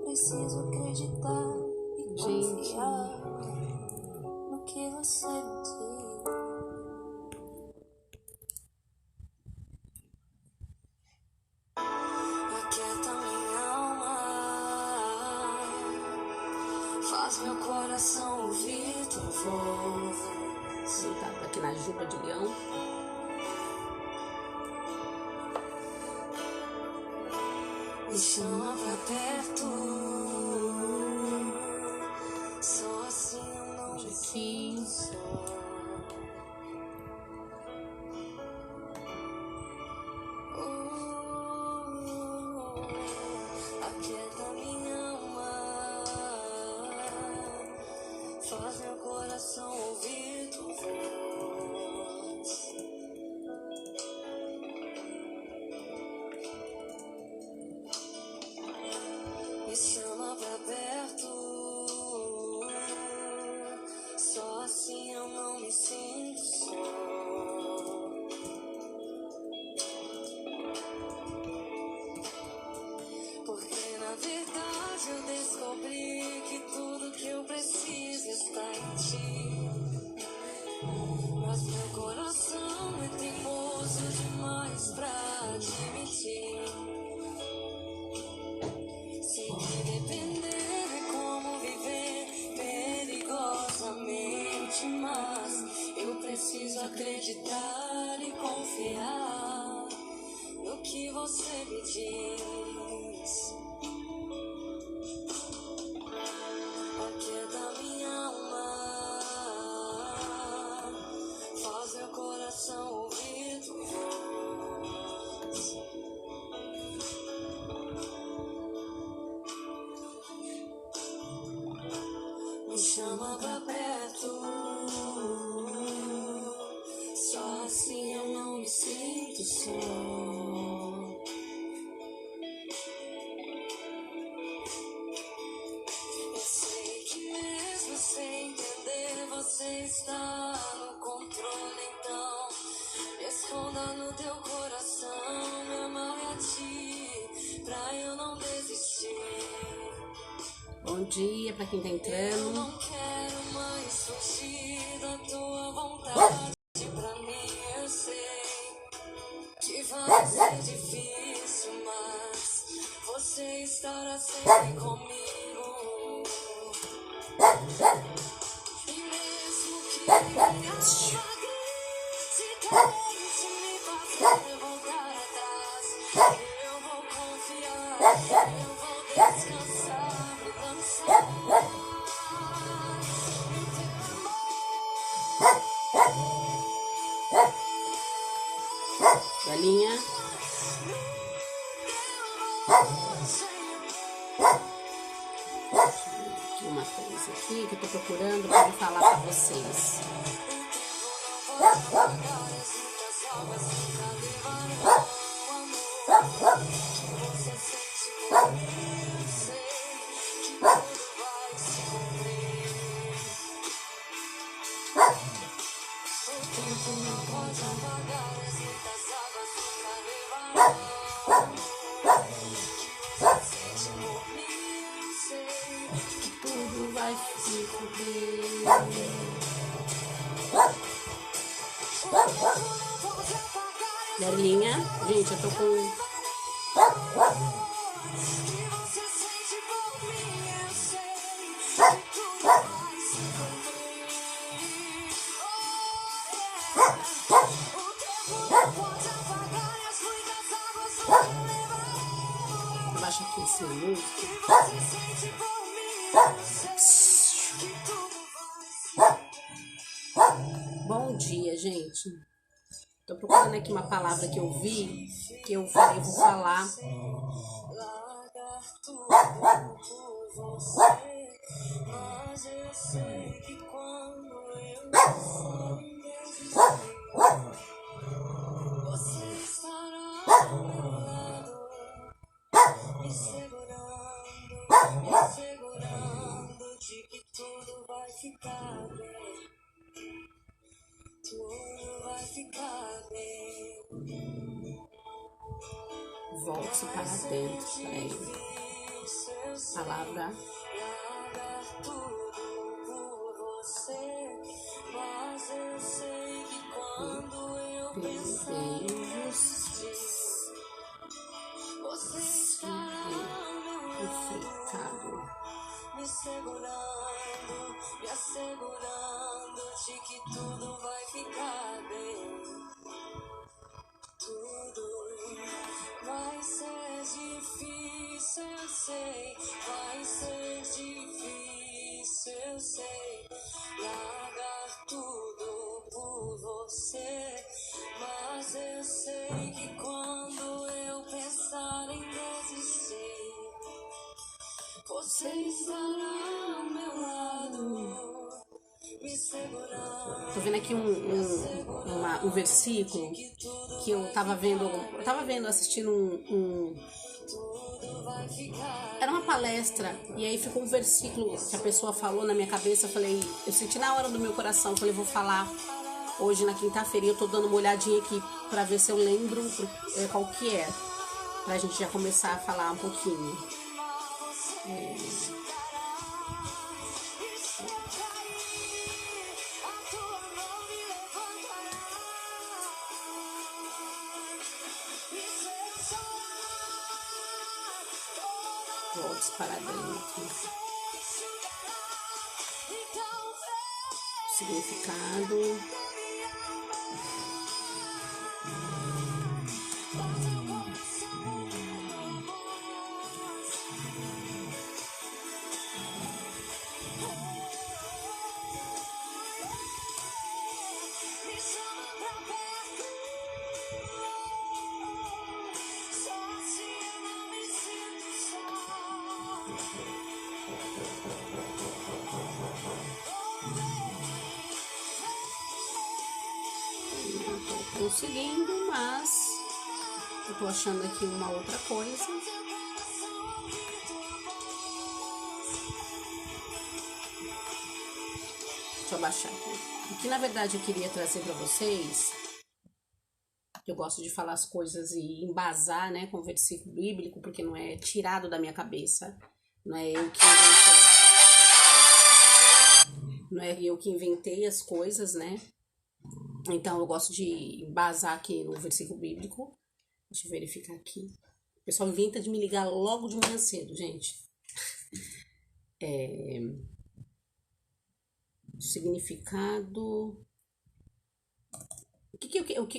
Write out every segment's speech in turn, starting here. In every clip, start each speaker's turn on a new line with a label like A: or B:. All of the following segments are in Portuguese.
A: preciso acreditar e confiar no que você me diz. Aquieta minha alma, faz meu coração ouvir tua voz.
B: Sentado aqui na juba de leão.
A: Me chama pra perto, só assim eu não me sinto só. Aquieta minha alma, faz meu coração ouvir tua voz. Me chama pra perto, só assim eu não me sinto só. Porque na verdade eu descobri que tudo que eu preciso está em ti. Mas meu coração é teimoso demais pra admitir. Se te depender é como viver perigosamente, mas eu preciso acreditar e confiar no que você me diz. Aquieta minha alma, faz meu coração ouvir tua voz. Me chama pra perto, só assim eu não me sinto só. Eu sei que mesmo sem entender você está no controle, então me esconda no teu coração, me amarre a ti, pra eu não desistir.
B: Bom dia pra quem tá
A: Eu
B: entrando.
A: não quero mais fugir da tua vontade. Pra mim eu sei que vai ser difícil, mas você estará sempre comigo. E mesmo que minha alma grite, tente me fazer voltar atrás, eu vou confiar, eu vou descansar, me lançar.
B: Galinha. Tinha uma coisa aqui que eu tô procurando pra falar pra vocês. Tudo vai ficar bem. Galinha. Gente, eu tô com... Abaixa aqui esse música. Bom dia, gente. Tô procurando aqui uma palavra que eu vi, que eu falei, eu vou falar.
A: Mas eu sei que quando eu você estará ao meu lado, me segurando de que tudo vai ficar bem. Tudo vai ficar bem.
B: Volte para dentro, peraí. palavra
A: largar tudo por você, mas eu sei que quando eu pensar em desistir, você estará ao meu lado, me segurando, me assegurando de que tudo vai ficar bem. Tudo vai ser difícil, eu sei. Vai ser difícil, eu sei. Largar tudo por você. Mas eu sei que quando eu pensar em desistir, você estará ao meu lado, me segurando.
B: Tô vendo aqui um versículo que eu tava vendo, assistindo era uma palestra, e aí ficou um versículo que a pessoa falou na minha cabeça. Eu senti na hora do meu coração, falei, vou falar hoje na quinta-feira, e eu tô dando uma olhadinha aqui pra ver se eu lembro qual que é, pra gente já começar a falar um pouquinho. Vou disparar dentro. Significado. Conseguindo, mas eu tô achando aqui uma outra coisa. Deixa eu abaixar aqui. O que na verdade eu queria trazer para vocês, eu gosto de falar as coisas e embasar, né, com versículo bíblico, porque não é tirado da minha cabeça, não é eu que inventei as coisas, né? Então eu gosto de embasar aqui no versículo bíblico. Deixa eu verificar aqui. O pessoal inventa de me ligar logo de manhã cedo, gente. Significado.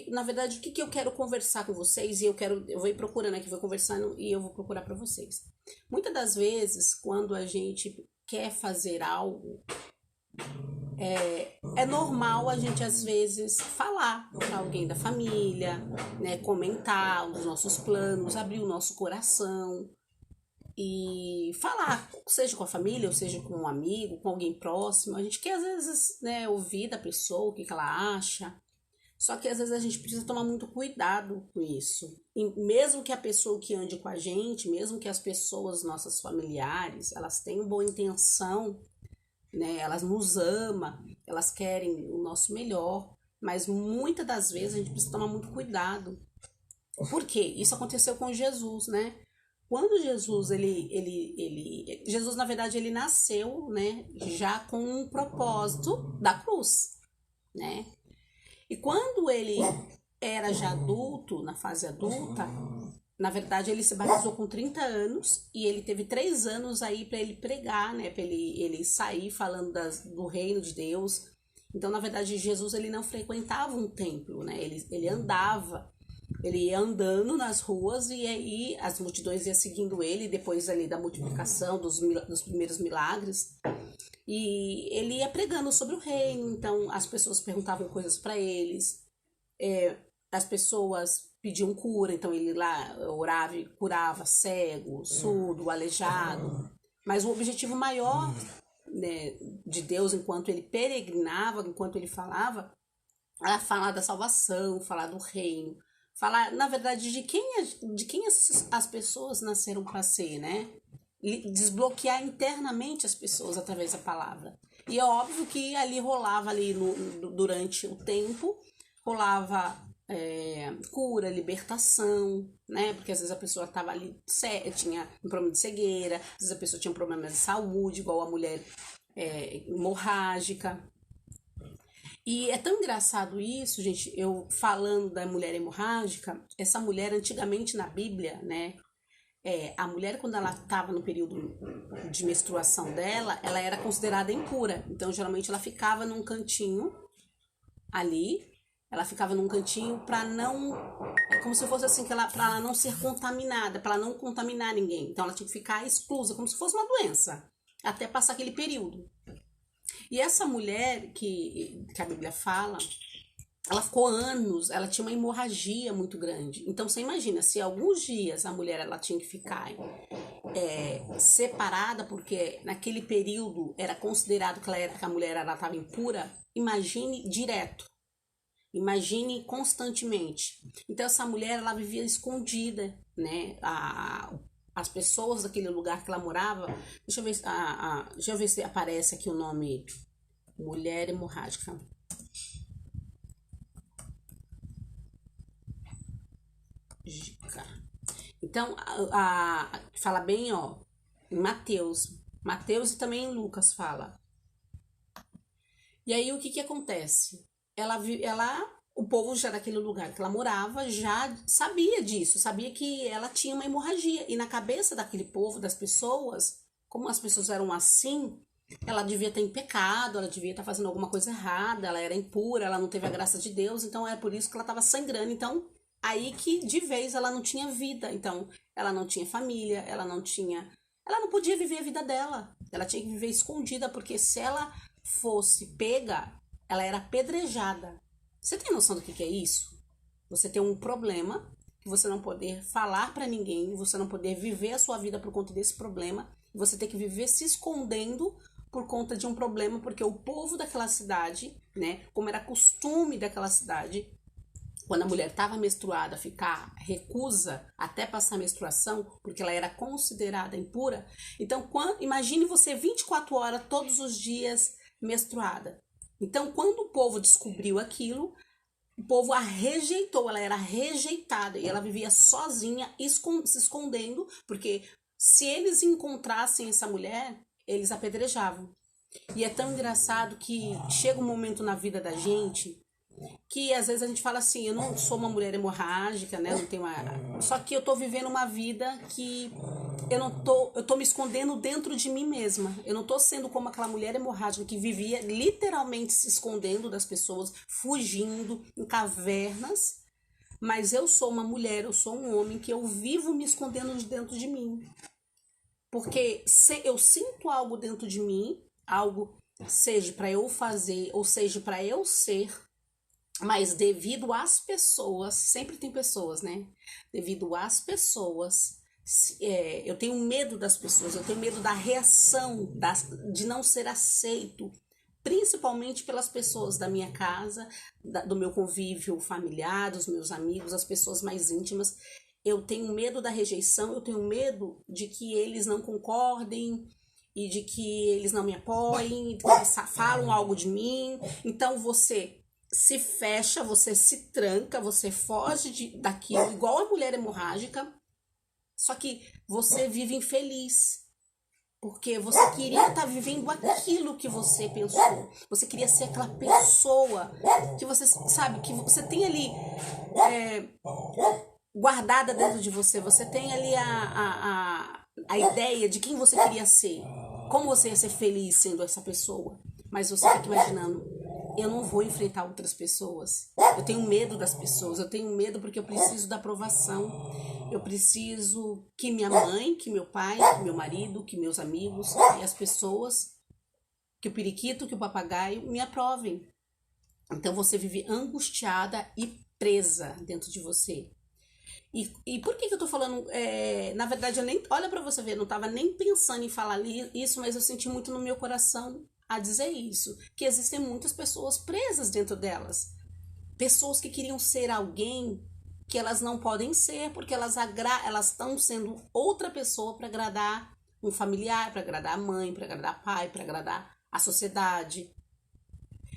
B: Na verdade, o que eu quero conversar com vocês, e eu vou ir procurando aqui, vou conversando e eu vou procurar para vocês. Muitas das vezes, quando a gente quer fazer algo, é normal a gente às vezes falar para alguém da família, né, comentar os nossos planos, abrir o nosso coração e falar, seja com a família, ou seja com um amigo, com alguém próximo. A gente quer às vezes, né, ouvir da pessoa o que ela acha, só que às vezes a gente precisa tomar muito cuidado com isso. E mesmo que a pessoa que ande com a gente, mesmo que as pessoas, nossas familiares, elas tenham boa intenção, né? Elas nos amam, elas querem o nosso melhor, mas muitas das vezes a gente precisa tomar muito cuidado. Por quê? Isso aconteceu com Jesus, né? Quando Jesus, Jesus, na verdade, ele nasceu, né, já com um propósito da cruz, né? E quando ele era já adulto, na fase adulta, na verdade, ele se batizou com 30 anos e ele teve 3 anos aí para ele pregar, né? Para ele sair falando do reino de Deus. Então, na verdade, Jesus ele não frequentava um templo, né? Ele andava, ele ia andando nas ruas e aí as multidões iam seguindo ele, depois ali da multiplicação, dos primeiros milagres. E ele ia pregando sobre o reino, então as pessoas perguntavam coisas para eles, as pessoas pediam cura, então ele lá orava e curava cego, surdo, aleijado. Mas o objetivo maior, né, de Deus, enquanto ele peregrinava, enquanto ele falava, era falar da salvação, falar do reino, falar, na verdade, de quem as pessoas nasceram para ser, né? Desbloquear internamente as pessoas através da palavra. E é óbvio que ali rolava, durante o tempo, rolava cura, libertação, né? Porque às vezes a pessoa estava ali, tinha um problema de cegueira, às vezes a pessoa tinha um problema de saúde, igual a mulher hemorrágica. E é tão engraçado isso, gente, eu falando da mulher hemorrágica, essa mulher antigamente na Bíblia, né? A mulher, quando ela estava no período de menstruação dela, ela era considerada impura. Então, geralmente, ela ficava num cantinho ali, ela ficava num cantinho para não... como se fosse assim, para ela não ser contaminada, para ela não contaminar ninguém. Então, ela tinha que ficar exclusa, como se fosse uma doença, até passar aquele período. E essa mulher que a Bíblia fala, ela ficou anos, ela tinha uma hemorragia muito grande. Então, você imagina, se alguns dias a mulher ela tinha que ficar separada, porque naquele período era considerado que a mulher estava impura, imagine direto. Imagine constantemente. Então, essa mulher, ela vivia escondida, né? As pessoas daquele lugar que ela morava... Deixa eu ver se aparece aqui o nome. Mulher hemorrágica. Então, fala bem, ó, em Mateus e também em Lucas fala. E aí, o que acontece? O povo já daquele lugar que ela morava já sabia disso, sabia que ela tinha uma hemorragia. E na cabeça daquele povo, das pessoas, como as pessoas eram assim, ela devia estar em pecado, ela devia estar fazendo alguma coisa errada, ela era impura, ela não teve a graça de Deus, então é por isso que ela estava sangrando. Então, aí que de vez ela não tinha vida, então ela não tinha família, ela não podia viver a vida dela, ela tinha que viver escondida, porque se ela fosse pega, ela era apedrejada. Você tem noção do que é isso? Você tem um problema, que você não poder falar pra ninguém, você não poder viver a sua vida por conta desse problema, você tem que viver se escondendo por conta de um problema, porque o povo daquela cidade, né, como era costume daquela cidade, quando a mulher estava menstruada, ficar recusa até passar a menstruação, porque ela era considerada impura. Então, imagine você 24 horas, todos os dias, menstruada. Então, quando o povo descobriu aquilo, o povo a rejeitou, ela era rejeitada e ela vivia sozinha, se escondendo, porque se eles encontrassem essa mulher, eles apedrejavam. E é tão engraçado que chega um momento na vida da gente que às vezes a gente fala assim, eu não sou uma mulher hemorrágica, né? Não tenho só que eu tô vivendo uma vida que eu tô me escondendo dentro de mim mesma. Eu não tô sendo como aquela mulher hemorrágica que vivia literalmente se escondendo das pessoas, fugindo em cavernas. Mas eu sou uma mulher, eu sou um homem que eu vivo me escondendo de dentro de mim. Porque se eu sinto algo dentro de mim, algo seja para eu fazer ou seja para eu ser, mas devido às pessoas, sempre tem pessoas, né? Devido às pessoas, eu tenho medo das pessoas, eu tenho medo da reação, de não ser aceito, principalmente pelas pessoas da minha casa, do meu convívio familiar, dos meus amigos, as pessoas mais íntimas. Eu tenho medo da rejeição, eu tenho medo de que eles não concordem e de que eles não me apoiem, que eles falam algo de mim. Então você se fecha, você se tranca, você foge daquilo, igual a mulher hemorrágica, só que você vive infeliz, porque você queria estar vivendo aquilo que você pensou, você queria ser aquela pessoa que você sabe, que você tem ali guardada dentro de você, você tem ali a ideia de quem você queria ser, como você ia ser feliz sendo essa pessoa, mas você fica imaginando, eu não vou enfrentar outras pessoas. Eu tenho medo das pessoas. Eu tenho medo porque eu preciso da aprovação. Eu preciso que minha mãe, que meu pai, que meu marido, que meus amigos e as pessoas, que o periquito, que o papagaio me aprovem. Então você vive angustiada e presa dentro de você. E por que eu tô falando? Na verdade, eu nem. Olha pra você ver, eu não tava nem pensando em falar isso, mas eu senti muito no meu coração a dizer isso, que existem muitas pessoas presas dentro delas, pessoas que queriam ser alguém que elas não podem ser, porque elas estão sendo outra pessoa para agradar um familiar, para agradar a mãe, para agradar o pai, para agradar a sociedade.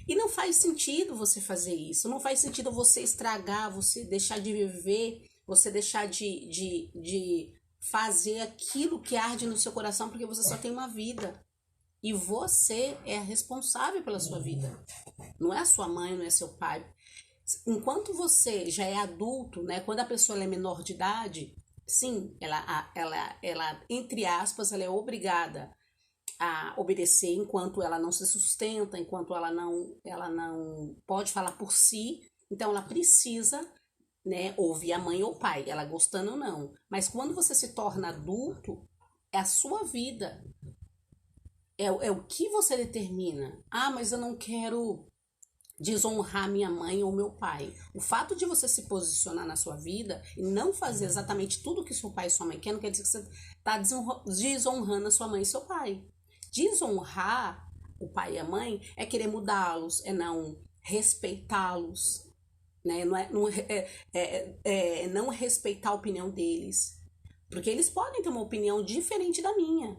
B: E não faz sentido você fazer isso. Não faz sentido você estragar, você deixar de viver, você deixar de fazer aquilo que arde no seu coração, porque você só tem uma vida. E você é responsável pela sua vida. Não é a sua mãe, não é seu pai. Enquanto você já é adulto, né? Quando a pessoa é menor de idade, sim, ela entre aspas, ela é obrigada a obedecer enquanto ela não se sustenta, enquanto ela não pode falar por si. Então ela precisa, né, ouvir a mãe ou o pai, ela gostando ou não. Mas quando você se torna adulto, é a sua vida. É o que você determina. Ah, mas eu não quero desonrar minha mãe ou meu pai. O fato de você se posicionar na sua vida e não fazer exatamente tudo que seu pai e sua mãe querem, não quer dizer que você está desonrando a sua mãe e seu pai. Desonrar o pai e a mãe é querer mudá-los, é não respeitá-los, né? Não respeitar a opinião deles. Porque eles podem ter uma opinião diferente da minha.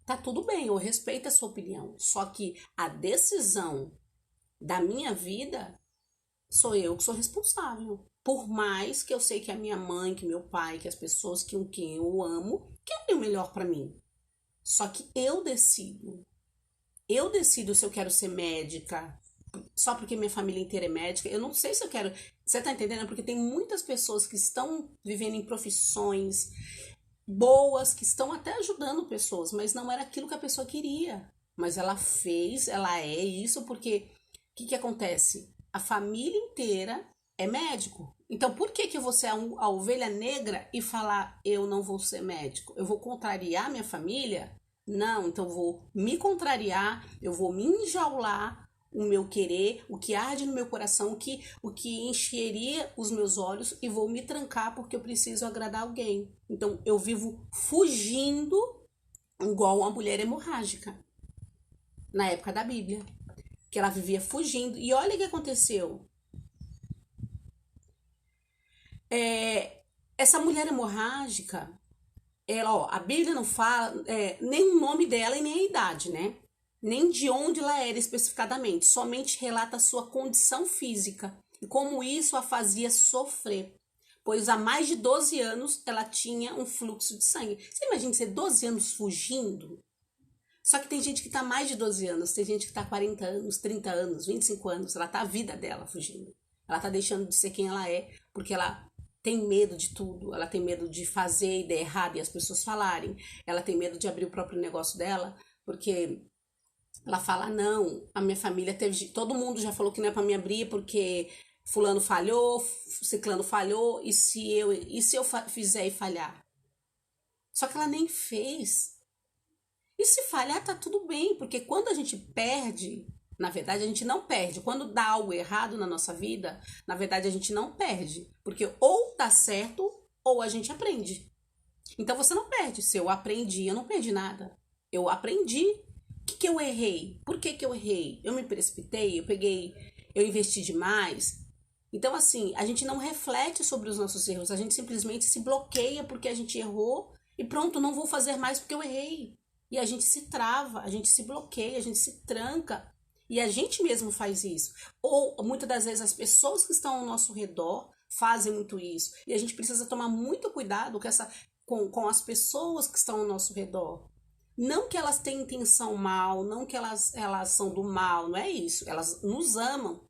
B: Tá tudo bem, eu respeito a sua opinião. Só que a decisão da minha vida sou eu que sou responsável. Por mais que eu sei que a minha mãe, que meu pai, que as pessoas com quem eu amo querem o melhor para mim. Só que eu decido. Eu decido se eu quero ser médica, só porque minha família inteira é médica. Eu não sei se eu quero. Você tá entendendo? Porque tem muitas pessoas que estão vivendo em profissões boas, que estão até ajudando pessoas, mas não era aquilo que a pessoa queria. Mas ela fez, ela é isso, porque o que acontece? A família inteira é médico. Então, por que eu vou ser a ovelha negra e falar eu não vou ser médico? Eu vou contrariar minha família? Não, então eu vou me contrariar, eu vou me enjaular o meu querer, o que arde no meu coração, o que encheria os meus olhos e vou me trancar porque eu preciso agradar alguém. Então, eu vivo fugindo igual uma mulher hemorrágica na época da Bíblia, que ela vivia fugindo. E olha o que aconteceu. Essa mulher hemorrágica, a Bíblia não fala nem o nome dela e nem a idade, né? Nem de onde ela era especificadamente, somente relata a sua condição física e como isso a fazia sofrer, pois há mais de 12 anos ela tinha um fluxo de sangue. Você imagina ser 12 anos fugindo? Só que tem gente que está mais de 12 anos, tem gente que está 40 anos, 30 anos, 25 anos, ela está a vida dela fugindo. Ela está deixando de ser quem ela é, porque ela tem medo de tudo, ela tem medo de fazer ideia errada e as pessoas falarem, ela tem medo de abrir o próprio negócio dela, porque ela fala, não, a minha família teve, todo mundo já falou que não é para me abrir porque fulano falhou, ciclano falhou, e se eu fizer e falhar? Só que ela nem fez. E se falhar, tá tudo bem, porque quando a gente perde, na verdade a gente não perde. Quando dá algo errado na nossa vida, na verdade a gente não perde, porque ou dá certo ou a gente aprende. Então você não perde. Se eu aprendi, eu não perdi nada. Eu aprendi. O que eu errei? Por que eu errei? Eu me precipitei? Eu investi demais? Então, assim, a gente não reflete sobre os nossos erros. A gente simplesmente se bloqueia porque a gente errou e pronto, não vou fazer mais porque eu errei. E a gente se trava, a gente se bloqueia, a gente se tranca. E a gente mesmo faz isso. Ou, muitas das vezes, as pessoas que estão ao nosso redor fazem muito isso. E a gente precisa tomar muito cuidado com as pessoas que estão ao nosso redor. Não que elas tenham intenção mal, não que elas são do mal, não é isso. Elas nos amam.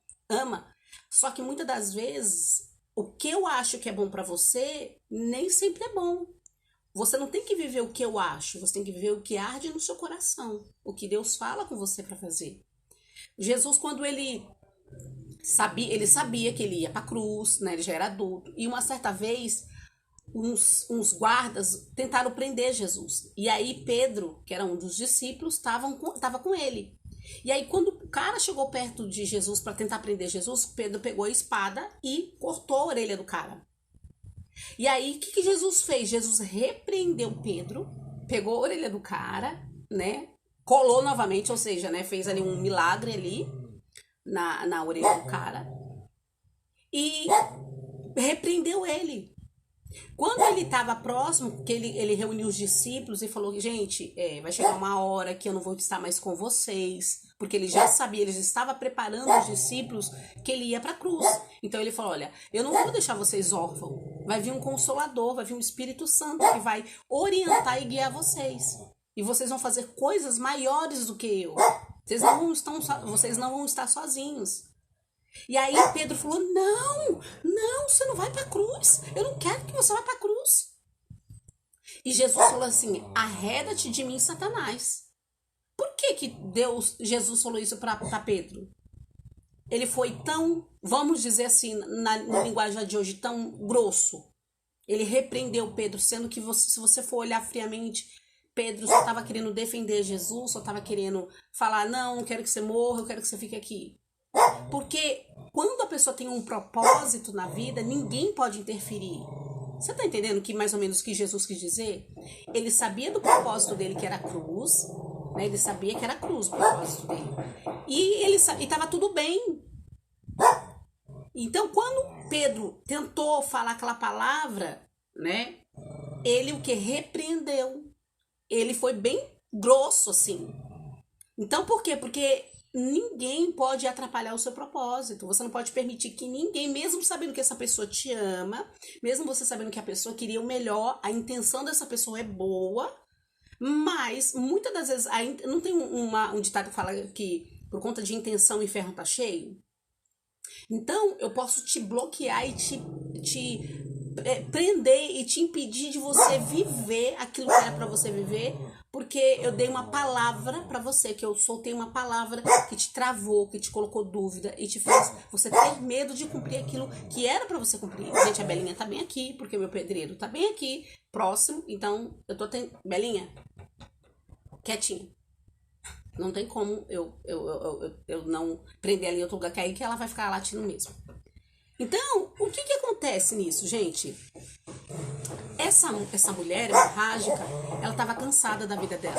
B: Só que muitas das vezes, o que eu acho que é bom pra você, nem sempre é bom. Você não tem que viver o que eu acho, você tem que viver o que arde no seu coração. O que Deus fala com você pra fazer. Jesus, quando ele sabia que ele ia pra cruz, né? Ele já era adulto. E uma certa vez, uns guardas tentaram prender Jesus. E aí Pedro, que era um dos discípulos, estava com ele. E aí quando o cara chegou perto de Jesus para tentar prender Jesus, Pedro pegou a espada e cortou a orelha do cara. E aí o que Jesus fez? Jesus repreendeu Pedro, pegou a orelha do cara, né? Colou novamente, ou seja, né? Fez ali um milagre ali na orelha do cara e repreendeu ele. Quando ele estava próximo, que ele reuniu os discípulos e falou, gente, vai chegar uma hora que eu não vou estar mais com vocês, Porque ele já sabia, ele já estava preparando os discípulos que ele ia para a cruz. Então ele falou, olha, eu não vou deixar vocês órfãos. Vai vir um Consolador, vai vir um Espírito Santo que vai orientar e guiar vocês. E vocês vão fazer coisas maiores do que eu. Vocês não vão estar sozinhos. E aí Pedro falou, não, você não vai para a cruz. Eu não quero que você vá para a cruz. E Jesus falou assim, arreda-te de mim, Satanás. Por que Jesus falou isso para Pedro? Ele foi tão, vamos dizer assim, na linguagem de hoje, tão grosso. Ele repreendeu Pedro, sendo que se você for olhar friamente, Pedro só estava querendo defender Jesus, só estava querendo falar, não quero que você morra, eu quero que você fique aqui. Porque quando a pessoa tem um propósito na vida, ninguém pode interferir. Você está entendendo que mais ou menos o que Jesus quis dizer? Ele sabia do propósito dele, que era a cruz, né? Ele sabia que era a cruz o propósito dele. E estava tudo bem. Então, quando Pedro tentou falar aquela palavra, né? Ele o que? Repreendeu. Ele foi bem grosso, assim. Então, por quê? Porque ninguém pode atrapalhar o seu propósito. Você não pode permitir que ninguém, mesmo sabendo que essa pessoa te ama, mesmo você sabendo que a pessoa queria o melhor, a intenção dessa pessoa é boa, mas muitas das vezes, não tem um ditado que fala que por conta de intenção o inferno tá cheio? Então, eu posso te bloquear e te prender e te impedir de você viver aquilo que era para você viver, porque eu dei uma palavra para você, que eu soltei uma palavra que te travou, que te colocou dúvida e te fez você ter medo de cumprir aquilo que era para você cumprir. Gente, a Belinha tá bem aqui, porque o meu pedreiro tá bem aqui, próximo, então eu tô tendo... Belinha, quietinha. Não tem como eu não prender ali em outro lugar, que aí que ela vai ficar latindo mesmo. Então, o que acontece nisso, gente? Essa mulher hemorrágica, ela estava cansada da vida dela.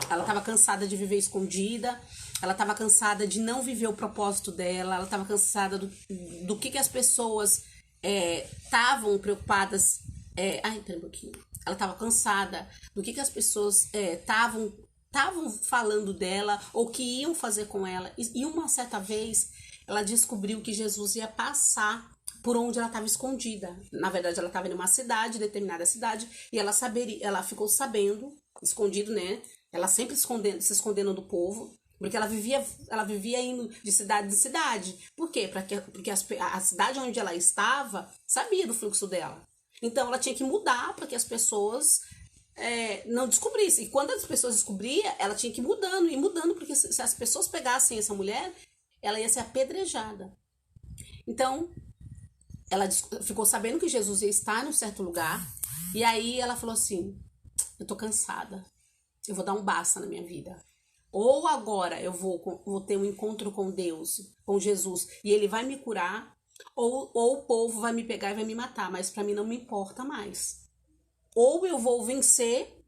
B: Ela estava cansada de viver escondida, ela estava cansada de não viver o propósito dela, ela estava cansada do que as pessoas estavam preocupadas. Pera um pouquinho. Ela estava cansada do que as pessoas estavam falando dela ou que iam fazer com ela. E uma certa vez ela descobriu que Jesus ia passar por onde ela estava escondida. Na verdade, ela estava em uma cidade, determinada cidade, e ela ficou sabendo, escondido, né? Ela sempre se escondendo do povo, porque ela vivia indo de cidade em cidade. Por quê? Porque a cidade onde ela estava sabia do fluxo dela. Então, ela tinha que mudar para que as pessoas não descobrissem. E quando as pessoas descobriam, ela tinha que ir mudando, porque se as pessoas pegassem essa mulher, ela ia ser apedrejada. Então, ela ficou sabendo que Jesus ia estar num certo lugar, e aí ela falou assim, eu tô cansada, eu vou dar um basta na minha vida. Ou agora eu vou ter um encontro com Deus, com Jesus, e ele vai me curar, ou o povo vai me pegar e vai me matar, mas pra mim não me importa mais. Ou eu vou vencer,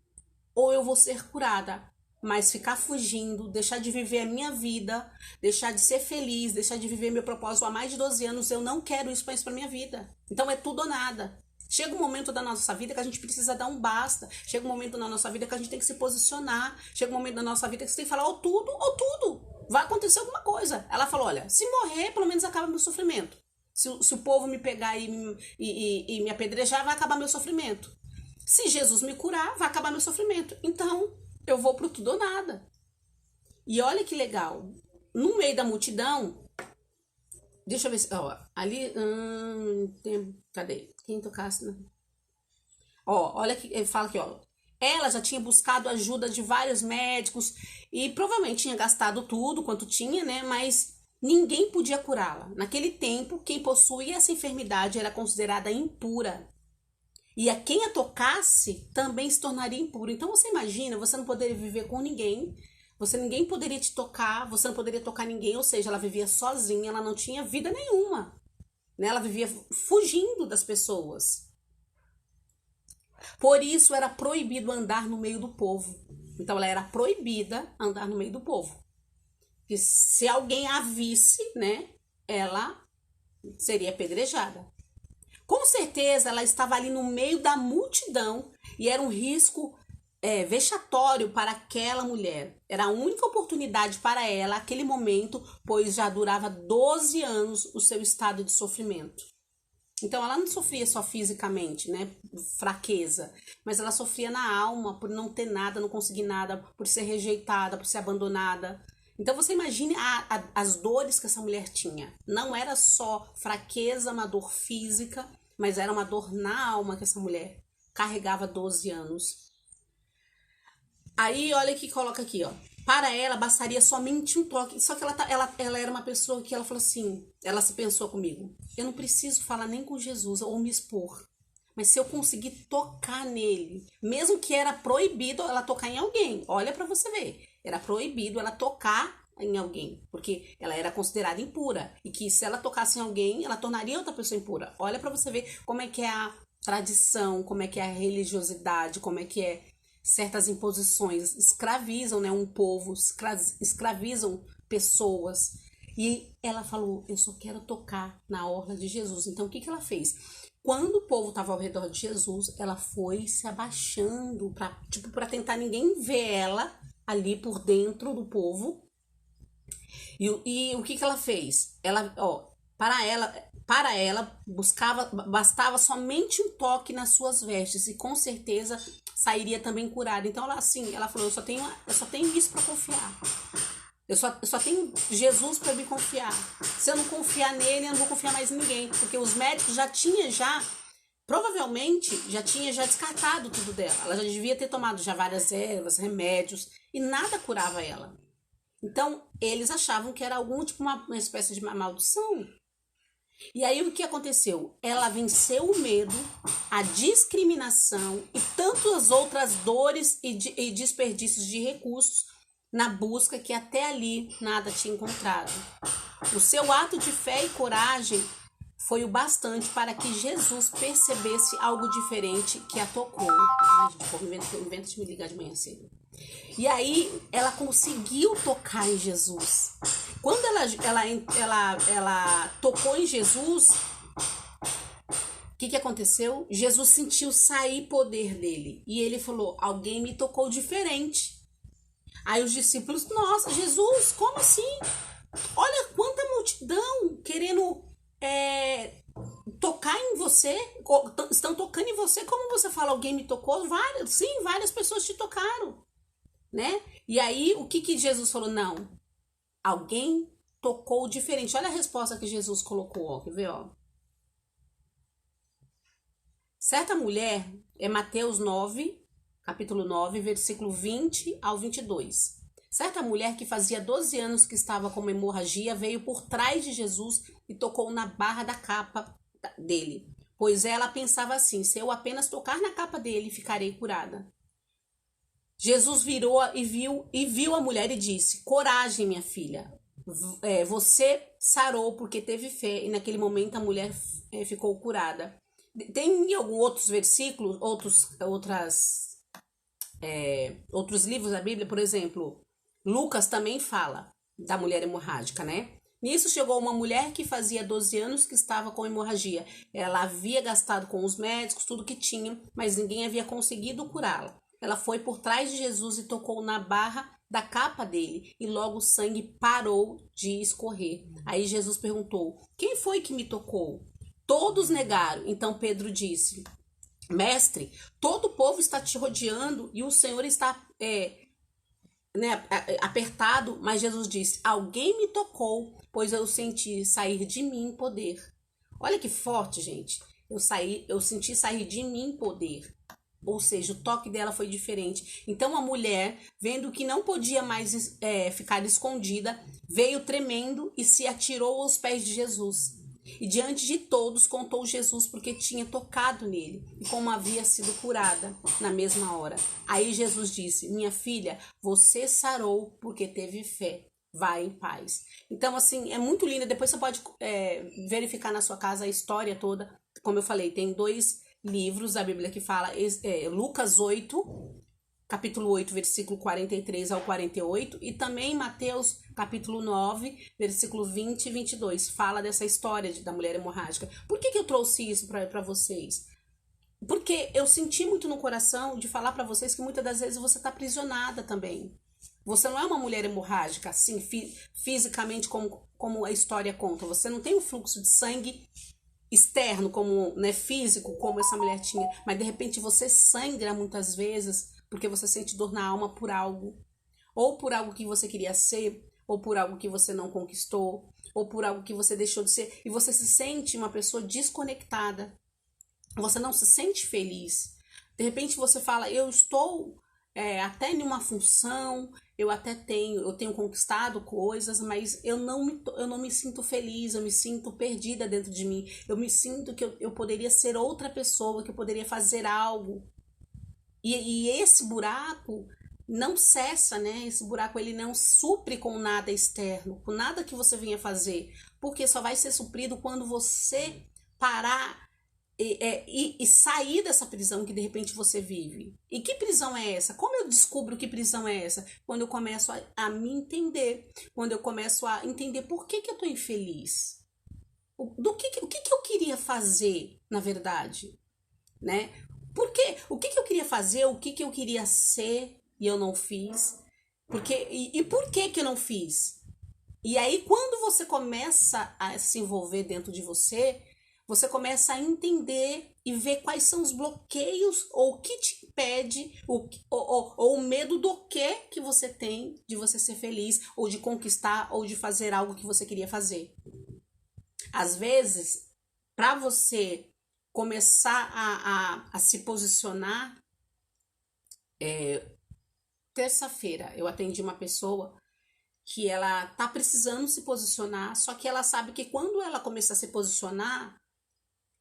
B: ou eu vou ser curada. Mas ficar fugindo, deixar de viver a minha vida, deixar de ser feliz, deixar de viver meu propósito há mais de 12 anos, eu não quero isso para minha vida. Então é tudo ou nada. Chega um momento da nossa vida que a gente precisa dar um basta. Chega um momento na nossa vida que a gente tem que se posicionar. Chega um momento da nossa vida que você tem que falar ou tudo. Vai acontecer alguma coisa. Ela falou, olha, se morrer, pelo menos acaba meu sofrimento. Se o povo me pegar e me apedrejar, vai acabar meu sofrimento. Se Jesus me curar, vai acabar meu sofrimento. Então, eu vou pro tudo ou nada. E olha que legal. No meio da multidão, deixa eu ver se... Ó, ali... cadê? Quem tocasse? Né? Ó, olha que ele fala aqui, ó. Ela já tinha buscado ajuda de vários médicos e provavelmente tinha gastado tudo quanto tinha, né? Mas ninguém podia curá-la. Naquele tempo, quem possuía essa enfermidade era considerada impura. E a quem a tocasse também se tornaria impuro. Então você imagina, você não poderia viver com ninguém, ninguém poderia te tocar, você não poderia tocar ninguém, ou seja, ela vivia sozinha, ela não tinha vida nenhuma. Né? Ela vivia fugindo das pessoas. Por isso era proibido andar no meio do povo. Então ela era proibida andar no meio do povo. E se alguém a visse, né, ela seria apedrejada. Com certeza ela estava ali no meio da multidão e era um risco vexatório para aquela mulher. Era a única oportunidade para ela, aquele momento, pois já durava 12 anos o seu estado de sofrimento. Então ela não sofria só fisicamente, né, fraqueza, mas ela sofria na alma por não ter nada, não conseguir nada, por ser rejeitada, por ser abandonada. Então você imagine as dores que essa mulher tinha. Não era só fraqueza, uma dor física, mas era uma dor na alma que essa mulher carregava 12 anos. Aí olha que coloca aqui, ó. Para ela bastaria somente um toque. Só que ela era uma pessoa que ela falou assim, ela se pensou comigo, eu não preciso falar nem com Jesus ou me expor. Mas se eu conseguir tocar nele, mesmo que era proibido ela tocar em alguém, olha para você ver, era proibido ela tocar em alguém, porque ela era considerada impura, e que se ela tocasse em alguém, ela tornaria outra pessoa impura. Olha para você ver como é que é a tradição, como é que é a religiosidade, como é que é certas imposições, escravizam, né, um povo, escravizam pessoas. E ela falou, eu só quero tocar na orla de Jesus. Então o que ela fez? Quando o povo estava ao redor de Jesus, ela foi se abaixando para tentar ninguém ver ela ali por dentro do povo. E o que ela fez? Para ela bastava somente um toque nas suas vestes e com certeza sairia também curada. Então ela falou, eu só tenho isso para confiar. Eu só tenho Jesus para me confiar. Se eu não confiar nele, eu não vou confiar mais em ninguém, porque os médicos provavelmente já tinha descartado tudo dela. Ela já devia ter tomado já várias ervas, remédios e nada curava ela. Então eles achavam que era algum tipo uma espécie de maldição. E aí o que aconteceu? Ela venceu o medo, a discriminação e tantas outras dores e desperdícios de recursos na busca que até ali nada tinha encontrado. O seu ato de fé e coragem foi o bastante para que Jesus percebesse algo diferente que a tocou. Ai, gente, inventa de me ligar de manhã cedo. E aí ela conseguiu tocar em Jesus. Quando ela tocou em Jesus, o que aconteceu? Jesus sentiu sair poder dele. E ele falou, alguém me tocou diferente. Aí os discípulos, nossa, Jesus, como assim? Olha quanta multidão querendo tocar em você. Estão tocando em você. Como você fala, alguém me tocou? Várias pessoas te tocaram. Né? E aí, o que Jesus falou? Não, alguém tocou diferente. Olha a resposta que Jesus colocou, ó, quer ver, ó? Certa mulher, é Mateus 9, capítulo 9, versículo 20 ao 22. Certa mulher que fazia 12 anos que estava com uma hemorragia veio por trás de Jesus e tocou na barra da capa dele, pois ela pensava assim, se eu apenas tocar na capa dele, ficarei curada. Jesus virou e viu a mulher e disse, coragem, minha filha, você sarou porque teve fé. E naquele momento a mulher ficou curada. Tem alguns outros versículos, outros livros da Bíblia, por exemplo, Lucas também fala da mulher hemorrágica, né? Nisso chegou uma mulher que fazia 12 anos que estava com hemorragia. Ela havia gastado com os médicos tudo que tinha, mas ninguém havia conseguido curá-la. Ela foi por trás de Jesus e tocou na barra da capa dele, e logo o sangue parou de escorrer. Aí Jesus perguntou, quem foi que me tocou? Todos negaram. Então Pedro disse, mestre, todo o povo está te rodeando e o Senhor está apertado. Mas Jesus disse, alguém me tocou, pois eu senti sair de mim poder. Olha que forte, gente. Eu senti sair de mim poder. Ou seja, o toque dela foi diferente. Então a mulher, vendo que não podia mais ficar escondida, veio tremendo e se atirou aos pés de Jesus. E diante de todos contou Jesus porque tinha tocado nele e como havia sido curada na mesma hora. Aí Jesus disse, minha filha, você sarou porque teve fé. Vai em paz. Então, assim, é muito linda. Depois você pode verificar na sua casa a história toda. Como eu falei, tem 2 livros da Bíblia que fala, Lucas 8, capítulo 8, versículo 43 ao 48, e também Mateus, capítulo 9, versículo 20 e 22, fala dessa história da mulher hemorrágica. Por que eu trouxe isso para vocês? Porque eu senti muito no coração de falar pra vocês que muitas das vezes você tá aprisionada também. Você não é uma mulher hemorrágica, assim, fisicamente, como a história conta. Você não tem um fluxo de sangue externo, como, né, físico, como essa mulher tinha. Mas, de repente, você sangra muitas vezes porque você sente dor na alma por algo. Ou por algo que você queria ser, ou por algo que você não conquistou, ou por algo que você deixou de ser. E você se sente uma pessoa desconectada. Você não se sente feliz. De repente você fala, eu estou até em uma função, eu tenho conquistado coisas, mas eu não me sinto feliz, eu me sinto perdida dentro de mim. Eu me sinto que eu poderia ser outra pessoa, que eu poderia fazer algo. E esse buraco não cessa, né? Esse buraco ele não supre com nada externo, com nada que você venha fazer, porque só vai ser suprido quando você parar e sair dessa prisão que de repente você vive. E que prisão é essa? Como eu descubro que prisão é essa? Quando eu começo a me entender, quando eu começo a entender por que eu tô infeliz. O que eu queria fazer, na verdade, né? O que eu queria fazer, o que eu queria ser e eu não fiz? E por que eu não fiz? E aí, quando você começa a se envolver dentro de você, você começa a entender e ver quais são os bloqueios ou o que te impede, ou o medo do que você tem de você ser feliz, ou de conquistar, ou de fazer algo que você queria fazer. Às vezes, para você começar a se posicionar, terça-feira eu atendi uma pessoa que ela tá precisando se posicionar, só que ela sabe que quando ela começar a se posicionar,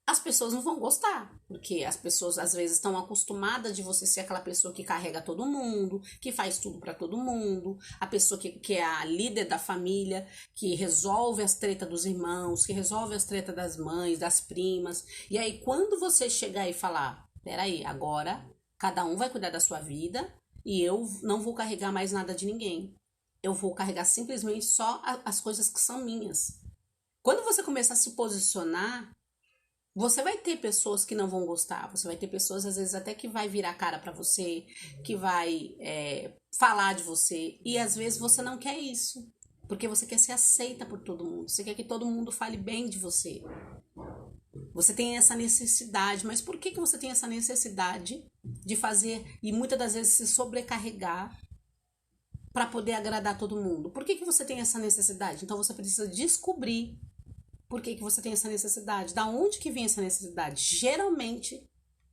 B: as pessoas não vão gostar, porque as pessoas às vezes estão acostumadas de você ser aquela pessoa que carrega todo mundo, que faz tudo para todo mundo, a pessoa que é a líder da família, que resolve as tretas dos irmãos, que resolve as tretas das mães, das primas. E aí quando você chegar e falar, peraí, agora cada um vai cuidar da sua vida e eu não vou carregar mais nada de ninguém. Eu vou carregar simplesmente só as coisas que são minhas. Quando você começar a se posicionar, você vai ter pessoas que não vão gostar, você vai ter pessoas às vezes até que vai virar cara pra você, que vai falar de você, e às vezes você não quer isso, porque você quer ser aceita por todo mundo, você quer que todo mundo fale bem de você. Você tem essa necessidade, mas por que você tem essa necessidade de fazer e muitas das vezes se sobrecarregar para poder agradar todo mundo? Por que você tem essa necessidade? Então você precisa descobrir por que você tem essa necessidade? Da onde que vem essa necessidade? Geralmente,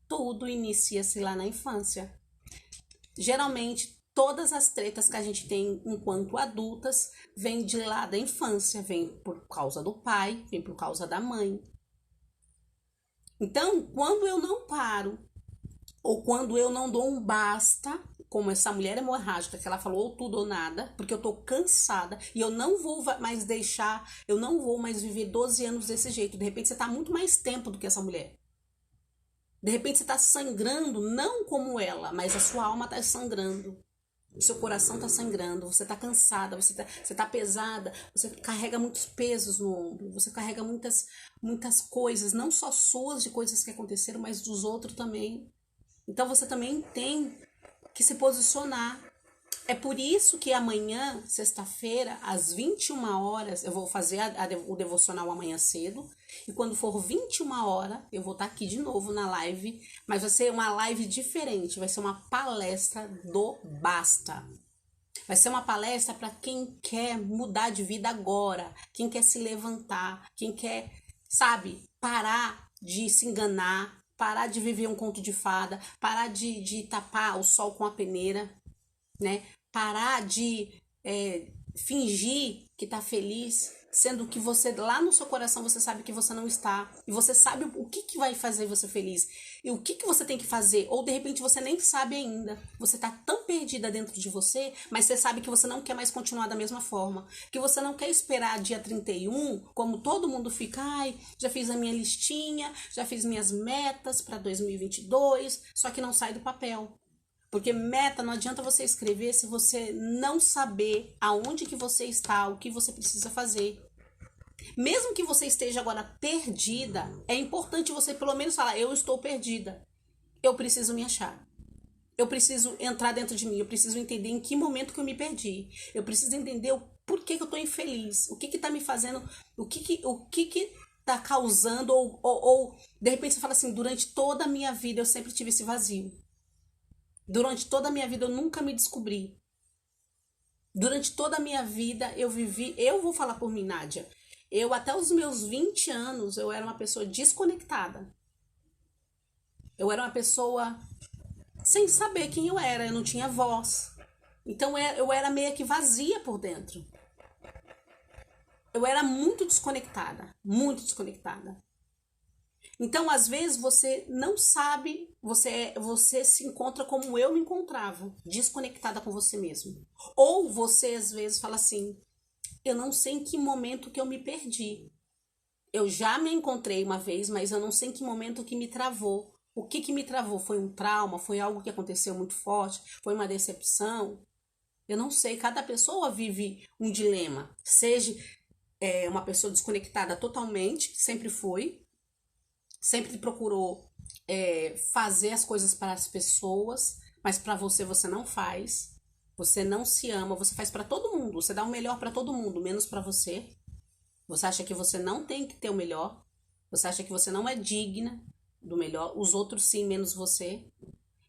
B: tudo inicia-se lá na infância. Geralmente, todas as tretas que a gente tem enquanto adultas vêm de lá da infância. Vem por causa do pai, vem por causa da mãe. Então, quando eu não paro, ou quando eu não dou um basta, como essa mulher hemorrágica que ela falou ou tudo ou nada, porque eu tô cansada e eu não vou mais deixar, eu não vou mais viver 12 anos desse jeito. De repente você tá muito mais tempo do que essa mulher. De repente você tá sangrando, não como ela, mas a sua alma tá sangrando. O seu coração tá sangrando, você tá cansada, você tá pesada, você carrega muitos pesos no ombro, você carrega muitas coisas, não só suas de coisas que aconteceram, mas dos outros também. Então você também tem que se posicionar. É por isso que amanhã, sexta-feira, às 21 horas, eu vou fazer o devocional amanhã cedo. E quando for 21 horas, eu vou estar aqui de novo na live. Mas vai ser uma live diferente, vai ser uma palestra do Basta. Vai ser uma palestra para quem quer mudar de vida agora, quem quer se levantar, quem quer, sabe, parar de se enganar, parar de viver um conto de fada, parar de tapar o sol com a peneira, né? Parar de fingir que tá feliz, sendo que você, lá no seu coração, você sabe que você não está. E você sabe o que vai fazer você feliz. E o que você tem que fazer. Ou, de repente, você nem sabe ainda. Você tá tão perdida dentro de você, mas você sabe que você não quer mais continuar da mesma forma. Que você não quer esperar dia 31, como todo mundo fica. Ai, já fiz a minha listinha, já fiz minhas metas para 2022, só que não sai do papel. Porque meta, não adianta você escrever se você não saber aonde que você está, o que você precisa fazer. Mesmo que você esteja agora perdida, é importante você pelo menos falar, eu estou perdida. eu preciso me achar. Eu preciso entrar dentro de mim, eu preciso entender em que momento que eu me perdi. Eu preciso entender o porquê que eu tô infeliz, o que que tá me fazendo, o que tá causando, ou de repente você fala assim, durante toda a minha vida eu sempre tive esse vazio. Durante toda a minha vida eu nunca me descobri. Durante toda a minha vida eu vivi, eu vou falar por mim, Nádia, eu até os meus 20 anos eu era uma pessoa desconectada. Eu era uma pessoa sem saber quem eu era não tinha voz. Então eu era meio que vazia por dentro. Eu era muito desconectada, muito desconectada. Então, às vezes, você não sabe, você se encontra como eu me encontrava, desconectada com você mesmo. Ou você, às vezes, fala assim, eu não sei em que momento que eu me perdi. Eu já me encontrei uma vez, mas eu não sei em que momento que me travou. O que me travou? Foi um trauma? Foi algo que aconteceu muito forte? Foi uma decepção? Eu não sei, cada pessoa vive um dilema. Seja uma pessoa desconectada totalmente, sempre foi, sempre procurou fazer as coisas para as pessoas, mas para você não faz. Você não se ama, você faz para todo mundo, você dá o melhor para todo mundo, menos para você. Você acha que você não tem que ter o melhor, você acha que você não é digna do melhor, os outros sim, menos você.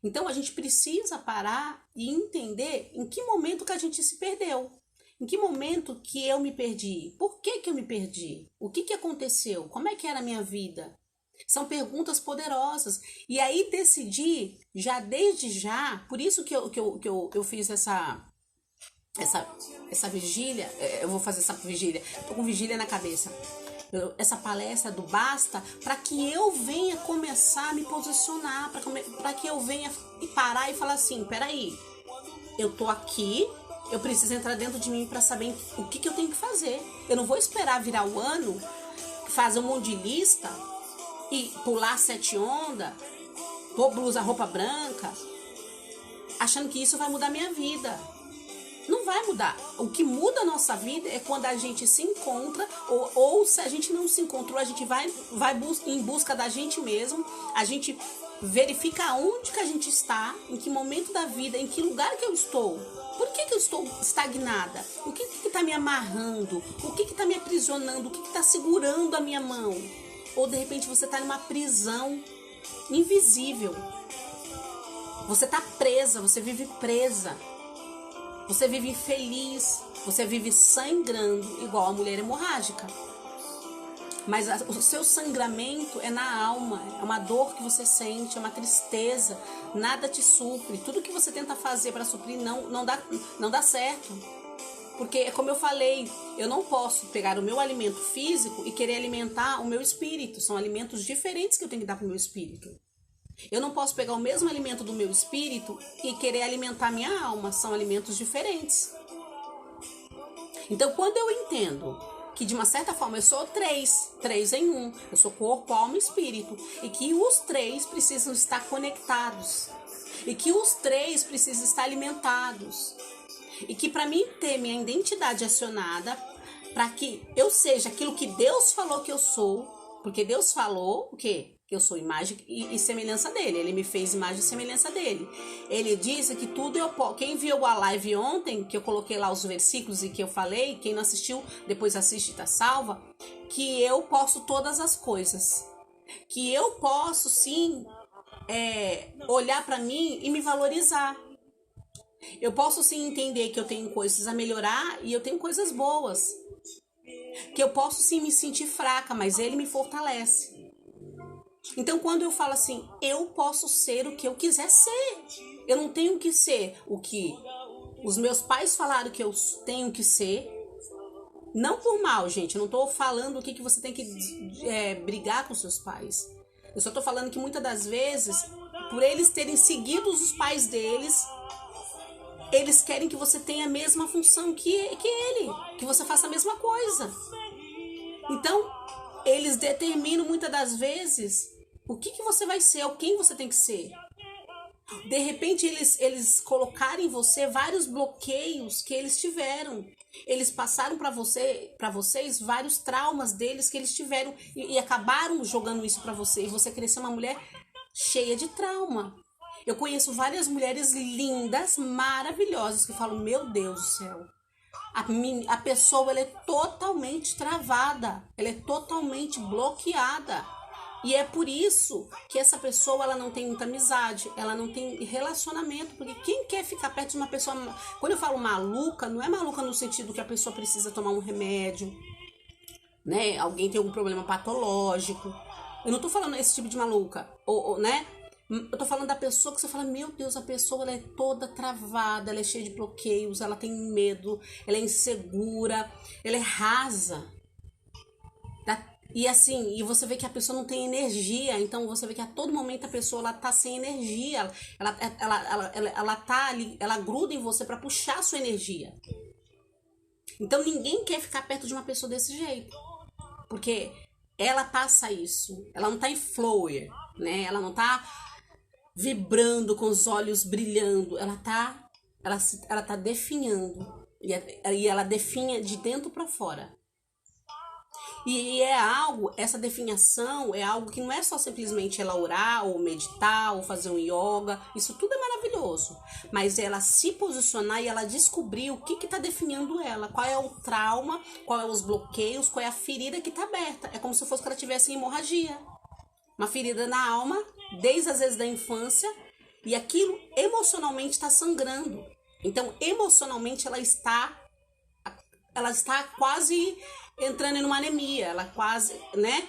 B: Então a gente precisa parar e entender em que momento que a gente se perdeu. Em que momento que eu me perdi? Por que eu me perdi? O que aconteceu? Como é que era a minha vida? São perguntas poderosas. E aí decidi, já desde já, por isso que eu fiz essa vigília, eu vou fazer essa vigília, tô com vigília na cabeça. Essa palestra do Basta, para que eu venha começar a me posicionar, para que eu venha parar e falar assim, peraí, eu tô aqui, eu preciso entrar dentro de mim para saber o que eu tenho que fazer. Eu não vou esperar virar o ano, fazer um monte de lista e pular 7 ondas, pôr blusa, roupa branca, achando que isso vai mudar minha vida. Não vai mudar. O que muda a nossa vida é quando a gente se encontra, ou se a gente não se encontrou, a gente vai em busca da gente mesmo, a gente verifica onde que a gente está, em que momento da vida, em que lugar que eu estou. Por que eu estou estagnada? O que está me amarrando? O que está me aprisionando? O que está segurando a minha mão? Ou de repente você está numa prisão invisível. Você está presa, você vive presa. Você vive infeliz, você vive sangrando igual a mulher hemorrágica. Mas o seu sangramento é na alma, é uma dor que você sente, é uma tristeza, nada te supre. Tudo que você tenta fazer para suprir não dá certo. Porque é como eu falei, eu não posso pegar o meu alimento físico e querer alimentar o meu espírito. São alimentos diferentes que eu tenho que dar para o meu espírito. Eu não posso pegar o mesmo alimento do meu espírito e querer alimentar minha alma. São alimentos diferentes. Então, quando eu entendo que, de uma certa forma, eu sou três em um. Eu sou corpo, alma e espírito. E que os 3 precisam estar conectados. E que os 3 precisam estar alimentados. E que, para mim ter minha identidade acionada, para que eu seja aquilo que Deus falou que eu sou, porque Deus falou o quê? Que eu sou imagem e semelhança dele. Ele me fez imagem e semelhança dele. Ele disse que tudo eu posso. Quem viu a live ontem, que eu coloquei lá os versículos e que eu falei, quem não assistiu, depois assiste e tá salva, que eu posso todas as coisas. Que eu posso, sim, olhar para mim e me valorizar. Eu posso, sim, entender que eu tenho coisas a melhorar e eu tenho coisas boas. Que eu posso, sim, me sentir fraca, mas ele me fortalece. Então, quando eu falo assim, eu posso ser o que eu quiser ser. Eu não tenho que ser o que os meus pais falaram que eu tenho que ser. Não por mal, gente. Eu não tô falando o que você tem que brigar com seus pais. Eu só tô falando que muitas das vezes, por eles terem seguido os pais deles, eles querem que você tenha a mesma função que ele. Que você faça a mesma coisa. Então, eles determinam muitas das vezes o que você vai ser, ou quem você tem que ser. De repente, eles colocaram em você vários bloqueios que eles tiveram. Eles passaram para vocês vários traumas deles que eles tiveram e acabaram jogando isso para você. E você cresceu uma mulher cheia de trauma. Eu conheço várias mulheres lindas, maravilhosas, que falam, meu Deus do céu, a pessoa ela é totalmente travada, ela é totalmente bloqueada. E é por isso que essa pessoa ela não tem muita amizade, ela não tem relacionamento, porque quem quer ficar perto de uma pessoa... Quando eu falo maluca, não é maluca no sentido que a pessoa precisa tomar um remédio, né? Alguém tem algum problema patológico. Eu não tô falando esse tipo de maluca, né? Eu tô falando da pessoa que você fala, meu Deus, a pessoa ela é toda travada, ela é cheia de bloqueios, ela tem medo, ela é insegura, ela é rasa. E assim, e você vê que a pessoa não tem energia, então você vê que a todo momento a pessoa ela tá sem energia, ela tá ali, ela gruda em você para puxar a sua energia. Então ninguém quer ficar perto de uma pessoa desse jeito, porque ela passa isso, ela não tá em flow, né? Ela não tá vibrando com os olhos brilhando, ela tá definhando, e ela definha de dentro para fora. E é algo, essa definição é algo que não é só simplesmente ela orar, ou meditar, ou fazer um yoga. Isso tudo é maravilhoso. Mas ela se posicionar e ela descobrir o que está definindo ela. Qual é o trauma, qual é os bloqueios, qual é a ferida que está aberta. É como se fosse que ela tivesse hemorragia. Uma ferida na alma, desde as vezes da infância. E aquilo emocionalmente está sangrando. Então, emocionalmente, ela está quase... entrando em uma anemia, ela quase, né?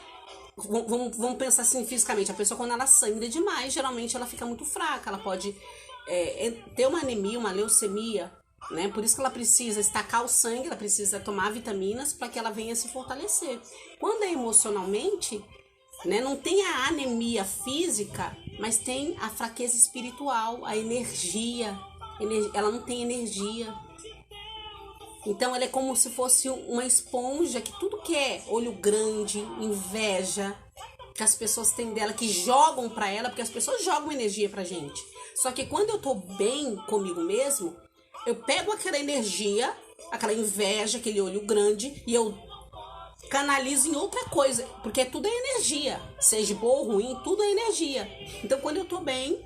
B: Vamos pensar assim fisicamente. A pessoa, quando ela sangra demais, geralmente ela fica muito fraca. Ela pode ter uma anemia, uma leucemia, né? Por isso que ela precisa estacar o sangue, ela precisa tomar vitaminas para que ela venha se fortalecer. Quando é emocionalmente, né? Não tem a anemia física, mas tem a fraqueza espiritual, a energia. Ela não tem energia. Então ela é como se fosse uma esponja que tudo que é olho grande, inveja, que as pessoas têm dela, que jogam pra ela, porque as pessoas jogam energia pra gente. Só que quando eu tô bem comigo mesmo, eu pego aquela energia, aquela inveja, aquele olho grande, e eu canalizo em outra coisa, porque tudo é energia, seja boa ou ruim, tudo é energia. Então quando eu tô bem,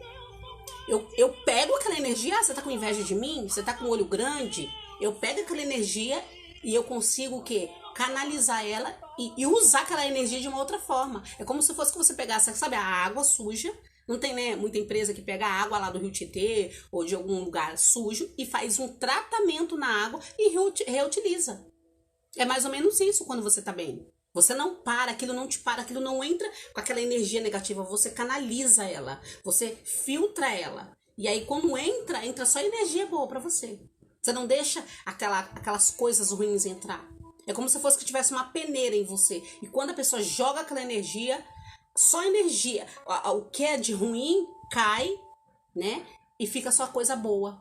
B: eu pego aquela energia, você tá com inveja de mim? Você tá com olho grande? Eu pego aquela energia e eu consigo o quê? Canalizar ela e usar aquela energia de uma outra forma. É como se fosse que você pegasse, sabe, a água suja. Não tem, né, muita empresa que pega a água lá do Rio Tietê ou de algum lugar sujo e faz um tratamento na água e reutiliza. É mais ou menos isso quando você tá bem. Você não para, aquilo não te para, aquilo não entra com aquela energia negativa. Você canaliza ela, você filtra ela. E aí quando entra só energia boa pra você. Você não deixa aquelas coisas ruins entrar. É como se fosse que tivesse uma peneira em você. E quando a pessoa joga aquela energia, só energia. O que é de ruim cai, né? E fica só coisa boa.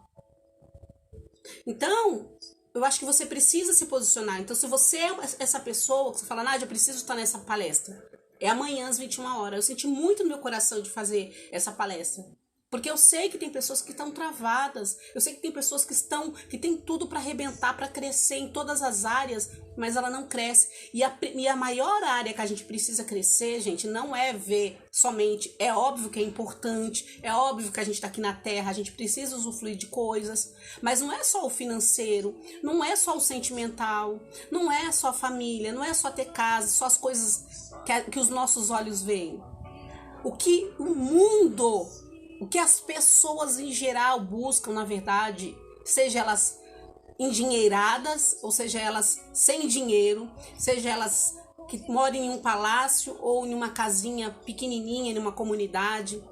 B: Então, eu acho que você precisa se posicionar. Então, se você é essa pessoa que você fala, Nádia, eu preciso estar nessa palestra. É amanhã às 21 horas. Eu senti muito no meu coração de fazer essa palestra. Porque eu sei que tem pessoas que estão travadas, eu sei que tem pessoas que têm tudo para arrebentar, para crescer em todas as áreas, mas ela não cresce. E a maior área que a gente precisa crescer, gente, não é ver somente, é óbvio que é importante, é óbvio que a gente está aqui na Terra, a gente precisa usufruir de coisas, mas não é só o financeiro, não é só o sentimental, não é só a família, não é só ter casa, só as coisas que os nossos olhos veem. O que o mundo... O que as pessoas em geral buscam, na verdade, seja elas endinheiradas, ou seja elas sem dinheiro, seja elas que moram em um palácio ou em uma casinha pequenininha, em uma comunidade,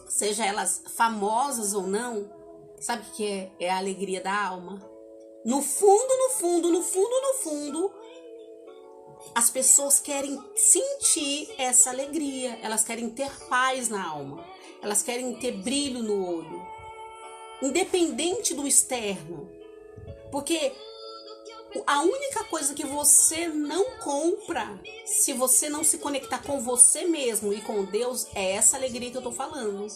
B: seja elas famosas ou não, sabe o que é? É a alegria da alma. No fundo, as pessoas querem sentir essa alegria, elas querem ter paz na alma. Elas querem ter brilho no olho, independente do externo. Porque a única coisa que você não compra, se você não se conectar com você mesmo e com Deus, é essa alegria que eu tô falando.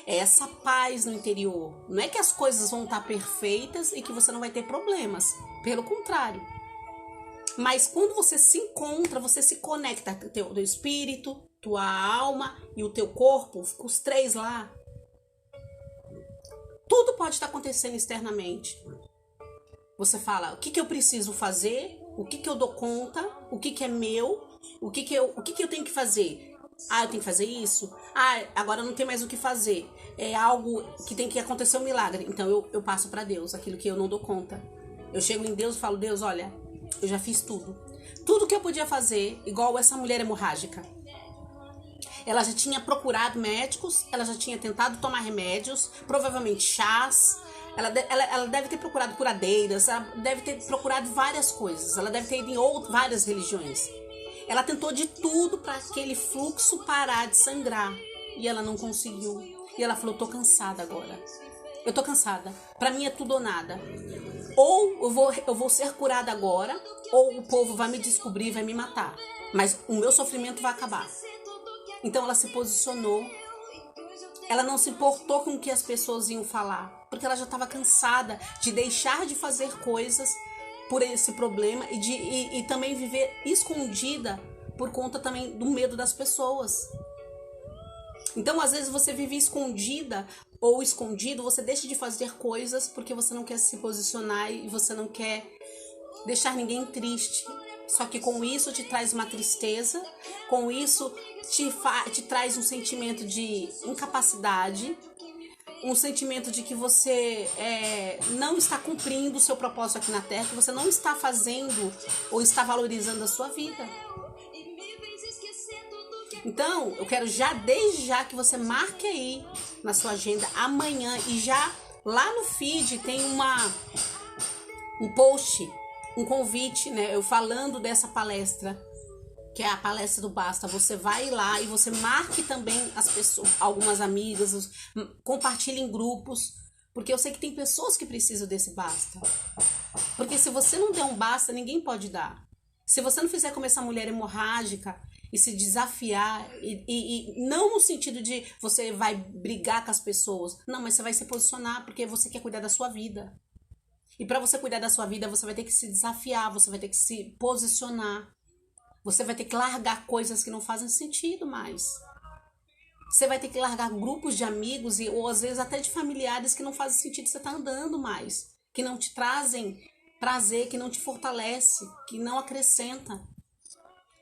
B: É essa paz no interior. Não é que as coisas vão estar perfeitas e que você não vai ter problemas. Pelo contrário. Mas quando você se encontra, você se conecta com o teu espírito, tua alma e o teu corpo, fica os três lá. Tudo pode estar acontecendo externamente. Você fala, o que eu preciso fazer? O que eu dou conta? O que é meu? O que eu tenho que fazer? Eu tenho que fazer isso? Agora não tem mais o que fazer. É algo que tem que acontecer um milagre. Então eu passo para Deus aquilo que eu não dou conta. Eu chego em Deus e falo, Deus, olha, eu já fiz tudo. Tudo que eu podia fazer, igual essa mulher hemorrágica. Ela já tinha procurado médicos, ela já tinha tentado tomar remédios, provavelmente chás. Ela deve ter procurado curadeiras, ela deve ter procurado várias coisas. Ela deve ter ido em várias religiões. Ela tentou de tudo para aquele fluxo parar de sangrar. E ela não conseguiu. E ela falou, tô cansada agora. Eu tô cansada. Pra mim é tudo ou nada. Ou eu vou ser curada agora, ou o povo vai me descobrir e vai me matar. Mas o meu sofrimento vai acabar. Então ela se posicionou. Ela não se importou com o que as pessoas iam falar. Porque ela já estava cansada de deixar de fazer coisas por esse problema e também viver escondida por conta também do medo das pessoas. Então, às vezes, você vive escondida ou escondido, você deixa de fazer coisas porque você não quer se posicionar e você não quer deixar ninguém triste. Só que com isso te traz uma tristeza, com isso te traz um sentimento de incapacidade, um sentimento de que você não está cumprindo o seu propósito aqui na Terra, que você não está fazendo ou está valorizando a sua vida. Então, eu quero desde já que você marque aí na sua agenda amanhã e já lá no feed tem um post, um convite, né? Eu falando dessa palestra, que é a palestra do Basta. Você vai lá e você marque também as pessoas, algumas amigas, compartilhe em grupos, porque eu sei que tem pessoas que precisam desse Basta. Porque se você não der um Basta, ninguém pode dar. Se você não fizer como essa mulher hemorrágica e se desafiar, e não no sentido de você vai brigar com as pessoas, não, mas você vai se posicionar porque você quer cuidar da sua vida. E para você cuidar da sua vida, você vai ter que se desafiar, você vai ter que se posicionar. Você vai ter que largar coisas que não fazem sentido mais. Você vai ter que largar grupos de amigos ou às vezes até de familiares que não fazem sentido você estar andando mais. Que não te trazem prazer, que não te fortalece, que não acrescenta.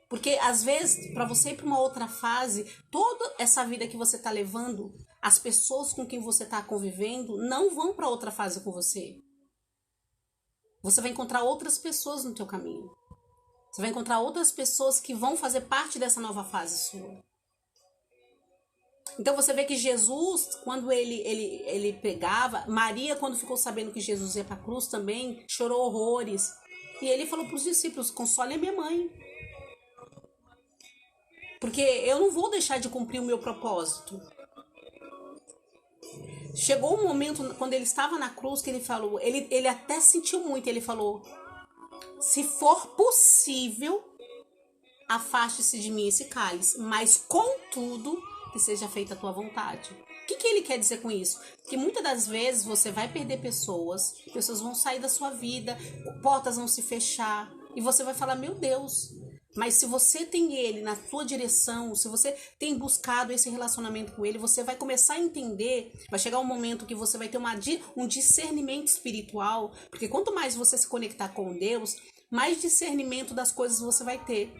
B: Porque às vezes, para você ir para uma outra fase, toda essa vida que você está levando, as pessoas com quem você está convivendo não vão para outra fase com você. Você vai encontrar outras pessoas no teu caminho. Você vai encontrar outras pessoas que vão fazer parte dessa nova fase sua. Então você vê que Jesus, quando ele pregava, Maria, quando ficou sabendo que Jesus ia para a cruz também, chorou horrores. E ele falou para os discípulos, console a minha mãe. Porque eu não vou deixar de cumprir o meu propósito. Chegou um momento, quando ele estava na cruz, que ele falou, ele até sentiu muito, ele falou, se for possível, afaste-se de mim esse cálice, mas contudo, que seja feita a tua vontade. O que ele quer dizer com isso? Que muitas das vezes você vai perder pessoas vão sair da sua vida, portas vão se fechar, e você vai falar, meu Deus, mas se você tem ele na sua direção, se você tem buscado esse relacionamento com ele, você vai começar a entender, vai chegar um momento que você vai ter um discernimento espiritual, porque quanto mais você se conectar com Deus, mais discernimento das coisas você vai ter.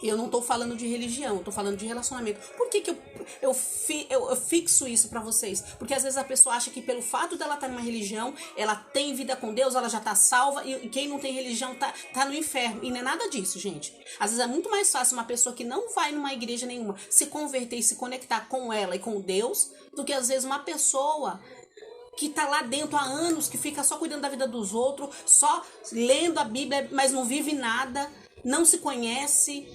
B: Eu não tô falando de religião, eu tô falando de relacionamento. Por que eu fixo isso pra vocês? Porque às vezes a pessoa acha que pelo fato dela estar numa religião, ela tem vida com Deus, ela já tá salva, e quem não tem religião tá no inferno. E não é nada disso, gente. Às vezes é muito mais fácil uma pessoa que não vai numa igreja nenhuma se converter e se conectar com ela e com Deus, do que às vezes uma pessoa que tá lá dentro há anos, que fica só cuidando da vida dos outros, só lendo a Bíblia, mas não vive nada, não se conhece,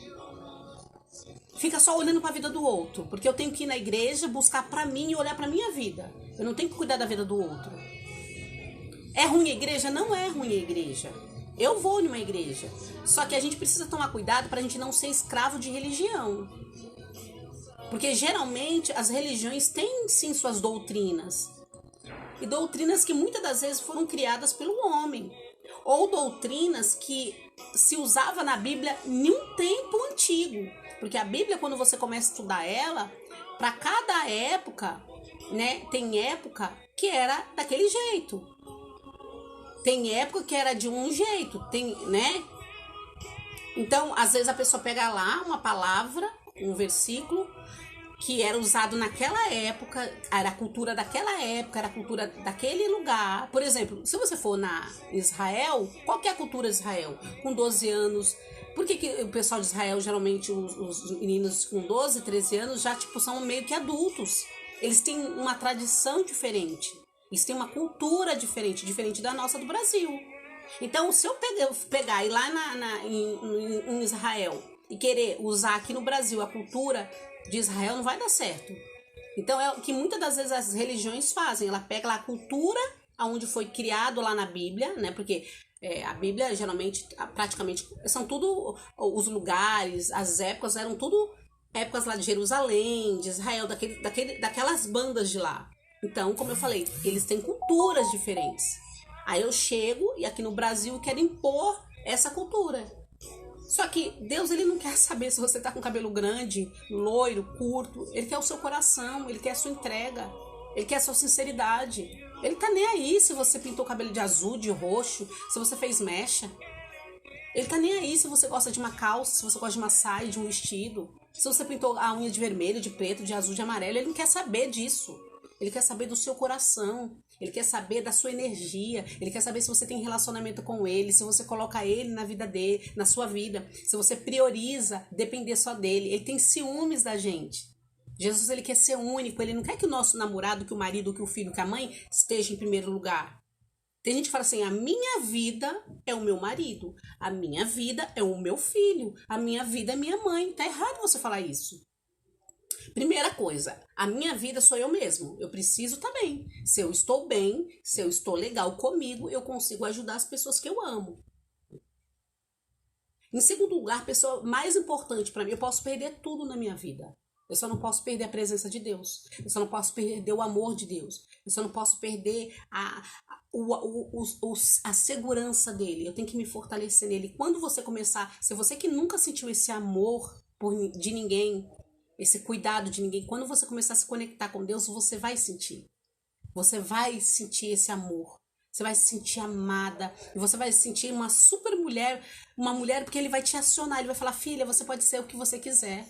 B: fica só olhando para a vida do outro, porque eu tenho que ir na igreja, buscar para mim e olhar para minha vida. Eu não tenho que cuidar da vida do outro. É ruim a igreja? Não é ruim a igreja. Eu vou numa igreja. Só que a gente precisa tomar cuidado para a gente não ser escravo de religião. Porque geralmente as religiões têm sim suas doutrinas. E doutrinas que muitas das vezes foram criadas pelo homem. Ou doutrinas que se usava na Bíblia em um tempo antigo. Porque a Bíblia, quando você começa a estudar ela, para cada época, né, tem época que era daquele jeito. Tem época que era de um jeito, tem, né? Então, às vezes a pessoa pega lá uma palavra, um versículo, que era usado naquela época, era a cultura daquela época, era a cultura daquele lugar. Por exemplo, se você for na Israel, qual que é a cultura de Israel? Com 12 anos... Por que o pessoal de Israel, geralmente os meninos com 12, 13 anos, já tipo, são meio que adultos? Eles têm uma tradição diferente. Eles têm uma cultura diferente da nossa do Brasil. Então, se eu pegar e ir lá em Israel e querer usar aqui no Brasil a cultura de Israel, não vai dar certo. Então, é o que muitas das vezes as religiões fazem. Ela pega lá a cultura onde foi criado lá na Bíblia, né? Porque... a Bíblia, geralmente, praticamente, são tudo os lugares, as épocas, eram tudo épocas lá de Jerusalém, de Israel, daquelas bandas de lá. Então, como eu falei, eles têm culturas diferentes. Aí eu chego e aqui no Brasil quero impor essa cultura. Só que Deus, ele não quer saber se você tá com cabelo grande, loiro, curto. Ele quer o seu coração, ele quer a sua entrega, ele quer a sua sinceridade. Ele tá nem aí se você pintou o cabelo de azul, de roxo, se você fez mecha. Ele tá nem aí se você gosta de uma calça, se você gosta de uma saia, de um vestido. Se você pintou a unha de vermelho, de preto, de azul, de amarelo, ele não quer saber disso. Ele quer saber do seu coração. Ele quer saber da sua energia. Ele quer saber se você tem relacionamento com ele, se você coloca ele na vida dele, na sua vida, se você prioriza depender só dele. Ele tem ciúmes da gente. Jesus, ele quer ser único, ele não quer que o nosso namorado, que o marido, que o filho, que a mãe esteja em primeiro lugar. Tem gente que fala assim, a minha vida é o meu marido, a minha vida é o meu filho, a minha vida é minha mãe. Tá errado você falar isso. Primeira coisa, a minha vida sou eu mesmo, eu preciso estar bem. Se eu estou bem, se eu estou legal comigo, eu consigo ajudar as pessoas que eu amo. Em segundo lugar, pessoa mais importante para mim, eu posso perder tudo na minha vida. Eu só não posso perder a presença de Deus. Eu só não posso perder o amor de Deus. Eu só não posso perder a segurança dele. Eu tenho que me fortalecer nele. Quando você começar, se você que nunca sentiu esse amor de ninguém, esse cuidado de ninguém, quando você começar a se conectar com Deus, você vai sentir. Você vai sentir esse amor. Você vai se sentir amada. E você vai se sentir uma super mulher. Uma mulher porque ele vai te acionar. Ele vai falar, filha, você pode ser o que você quiser.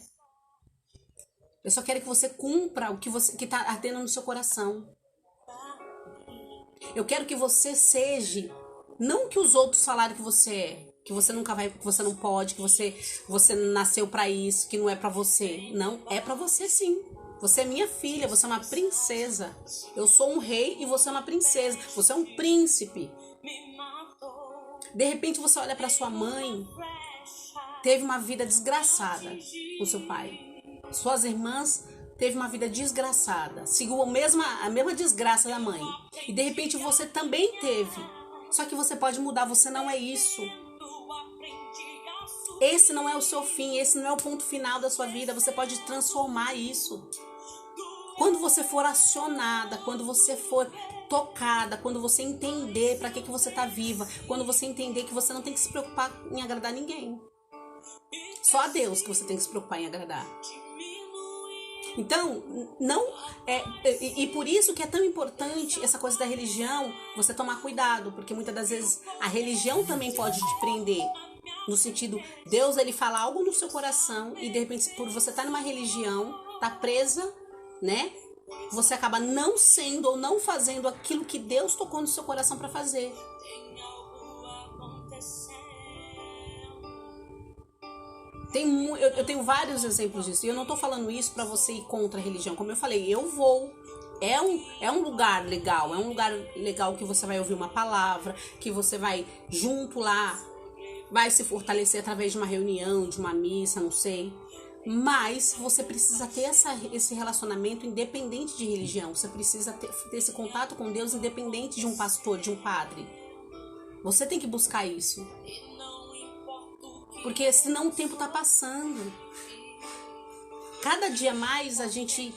B: Eu só quero que você cumpra o que está ardendo no seu coração. Eu quero que você seja, não que os outros falaram que você é, que você nunca vai, que você não pode, que você nasceu para isso, que não é para você. Não, é para você sim. Você é minha filha, você é uma princesa. Eu sou um rei e você é uma princesa. Você é um príncipe. De repente você olha para sua mãe, teve uma vida desgraçada com seu pai. Suas irmãs teve uma vida desgraçada, seguiu a mesma desgraça da mãe. E de repente você também teve. Só que você pode mudar, você não é isso. Esse não é o seu fim, esse não é o ponto final da sua vida. Você pode transformar isso. Quando você for acionada, quando você for tocada, quando você entender para que você está viva, quando você entender que você não tem que se preocupar em agradar ninguém. Só a Deus que você tem que se preocupar em agradar. Então, e por isso que é tão importante essa coisa da religião, você tomar cuidado, porque muitas das vezes a religião também pode te prender, no sentido, Deus ele fala algo no seu coração e de repente por você estar numa religião, tá presa, né? Você acaba não sendo ou não fazendo aquilo que Deus tocou no seu coração para fazer. Eu tenho vários exemplos disso. E eu não tô falando isso pra você ir contra a religião. Como eu falei, eu vou. É um lugar legal. É um lugar legal que você vai ouvir uma palavra, que você vai junto lá, vai se fortalecer através de uma reunião, de uma missa, não sei. Mas você precisa ter esse relacionamento independente de religião. Você precisa ter esse contato com Deus independente de um pastor, de um padre. Você tem que buscar isso. Porque senão o tempo tá passando. Cada dia mais a gente...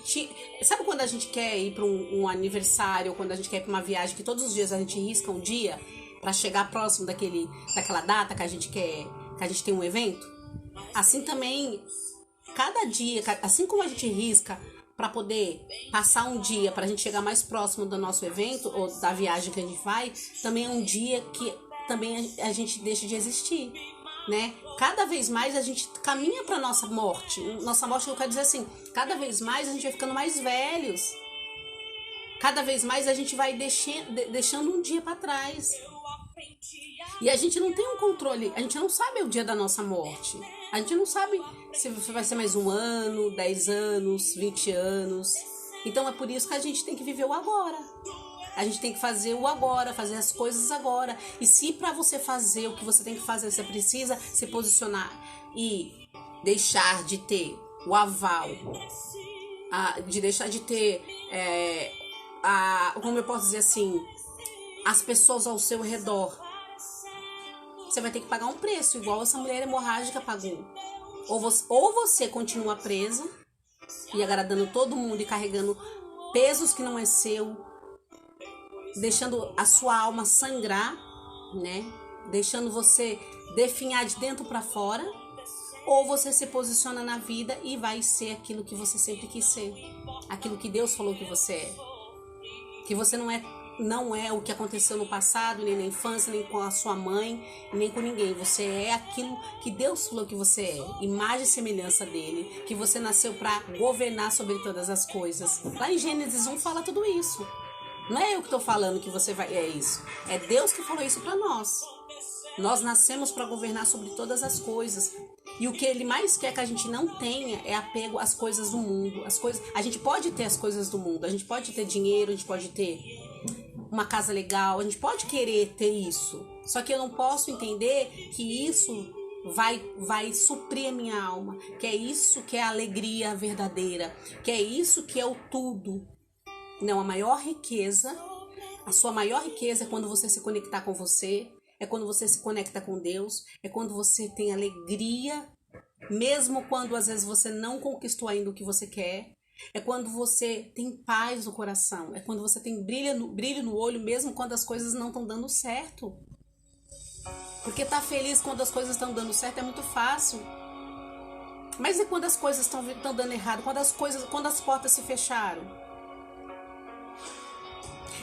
B: Sabe quando a gente quer ir para um aniversário, ou quando a gente quer ir para uma viagem, que todos os dias a gente risca um dia para chegar próximo daquela data que a gente quer, que a gente tem um evento? Assim também cada dia, assim como a gente risca para poder passar um dia, para a gente chegar mais próximo do nosso evento ou da viagem que a gente vai, também é um dia que também a gente deixa de existir, né? Cada vez mais a gente caminha para nossa morte. Nossa morte, eu quero dizer assim, cada vez mais a gente vai ficando mais velhos. Cada vez mais a gente vai deixando um dia para trás. E a gente não tem um controle, a gente não sabe o dia da nossa morte. A gente não sabe se vai ser mais 1 ano, 10 anos, 20 anos. Então é por isso que a gente tem que viver o agora. A gente tem que fazer o agora, fazer as coisas agora. E se para você fazer o que você tem que fazer, você precisa se posicionar e deixar de ter o aval, de deixar de ter, como eu posso dizer assim, as pessoas ao seu redor. Você vai ter que pagar um preço, igual essa mulher hemorrágica pagou. Ou você continua presa e agradando todo mundo e carregando pesos que não é seu, deixando a sua alma sangrar, né? Deixando você definhar de dentro para fora, ou você se posiciona na vida e vai ser aquilo que você sempre quis ser, aquilo que Deus falou que você é, que você não é o que aconteceu no passado, nem na infância, nem com a sua mãe, nem com ninguém. Você é aquilo que Deus falou que você é, imagem e semelhança dele, que você nasceu para governar sobre todas as coisas. Lá em Gênesis 1 fala tudo isso. Não é eu que estou falando que você vai, é isso. É Deus que falou isso para nós. Nós nascemos para governar sobre todas as coisas. E o que Ele mais quer que a gente não tenha é apego às coisas do mundo. A gente pode ter as coisas do mundo, a gente pode ter dinheiro, a gente pode ter uma casa legal, a gente pode querer ter isso. Só que eu não posso entender que isso vai suprir a minha alma, que é isso que é a alegria verdadeira, que é isso que é o tudo. Não, a maior riqueza, a sua maior riqueza é quando você se conectar com você, é quando você se conecta com Deus, é quando você tem alegria, mesmo quando às vezes você não conquistou ainda o que você quer. É quando você tem paz no coração, é quando você tem brilho no olho, mesmo quando as coisas não estão dando certo. Porque tá feliz quando as coisas estão dando certo é muito fácil. Mas é quando as coisas estão dando errado, quando as portas se fecharam.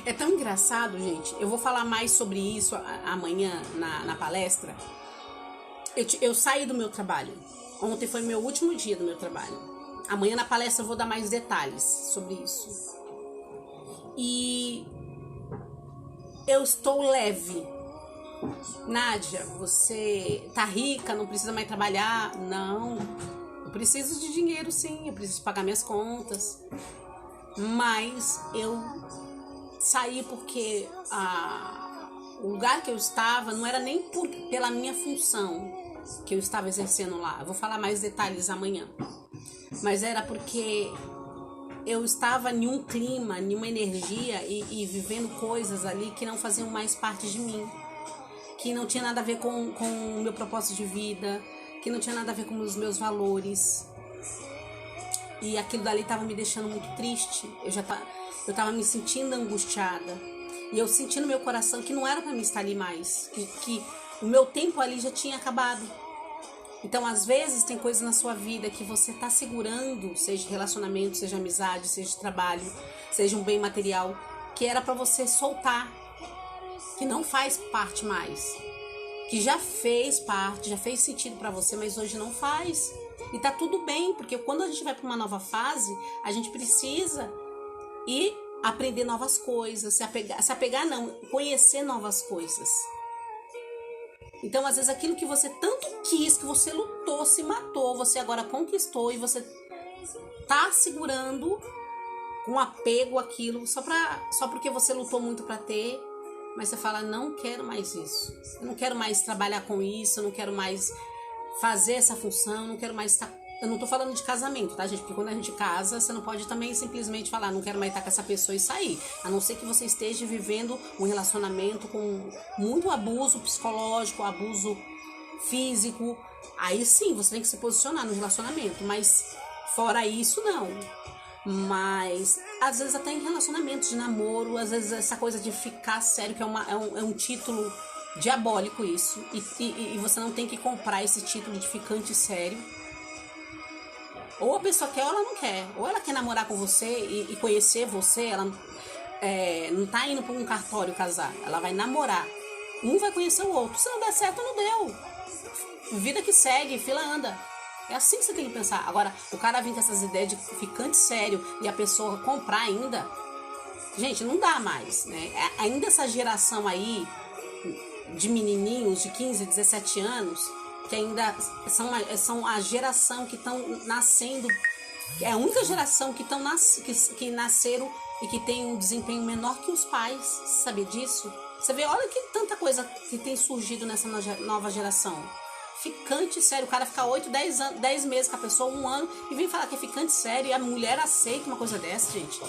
B: É tão engraçado, gente. Eu vou falar mais sobre isso amanhã na palestra. Eu saí do meu trabalho. Ontem foi meu último dia do meu trabalho. Amanhã na palestra eu vou dar mais detalhes sobre isso. E eu estou leve. Nádia, você tá rica, não precisa mais trabalhar? Não. Eu preciso de dinheiro, sim. Eu preciso pagar minhas contas. Mas eu saí porque o lugar que eu estava não era nem pela minha função que eu estava exercendo lá. Eu vou falar mais detalhes amanhã. Mas era porque eu estava em um clima, em uma energia e vivendo coisas ali que não faziam mais parte de mim, que não tinha nada a ver com o meu propósito de vida, que não tinha nada a ver com os meus valores. E aquilo dali estava me deixando muito triste. Eu estava me sentindo angustiada. E eu senti no meu coração que não era para mim estar ali mais, que o meu tempo ali já tinha acabado. Então, às vezes, tem coisas na sua vida que você está segurando, seja relacionamento, seja amizade, seja trabalho, seja um bem material, que era para você soltar, que não faz parte mais, que já fez parte, já fez sentido para você, mas hoje não faz. E tá tudo bem, porque quando a gente vai para uma nova fase, a gente precisa ir aprender novas coisas, se apegar não, conhecer novas coisas. Então, às vezes, aquilo que você tanto quis, que você lutou, se matou, você agora conquistou e você tá segurando com apego aquilo só porque você lutou muito para ter, mas você fala, não quero mais isso. Eu não quero mais trabalhar com isso, eu não quero mais fazer essa função, eu não quero mais estar... Eu não tô falando de casamento, tá, gente? Porque quando a gente casa, você não pode também simplesmente falar, não quero mais estar com essa pessoa e sair. A não ser que você esteja vivendo um relacionamento com muito abuso psicológico, abuso físico. Aí sim, você tem que se posicionar no relacionamento. Mas fora isso, não. Mas, às vezes até em relacionamentos de namoro, às vezes essa coisa de ficar sério, que é um título diabólico isso. E você não tem que comprar esse título de ficante sério. Ou a pessoa quer ou ela não quer. Ou ela quer namorar com você e conhecer você, ela não tá indo pra um cartório casar. Ela vai namorar. Um vai conhecer o outro. Se não der certo, não deu. Vida que segue, fila anda. É assim que você tem que pensar. Agora, o cara vir com essas ideias de ficante sério e a pessoa comprar ainda, gente, não dá mais, né? Ainda essa geração aí de menininhos de 15, 17 anos, que ainda são a geração que estão nascendo, é a única geração que nasceram e que tem um desempenho menor que os pais. Sabia disso? Você vê, olha que tanta coisa que tem surgido nessa nova geração. Ficante sério, o cara fica 8, 10 meses com a pessoa, 1 ano, e vem falar que é ficante sério, e a mulher aceita uma coisa dessa, gente.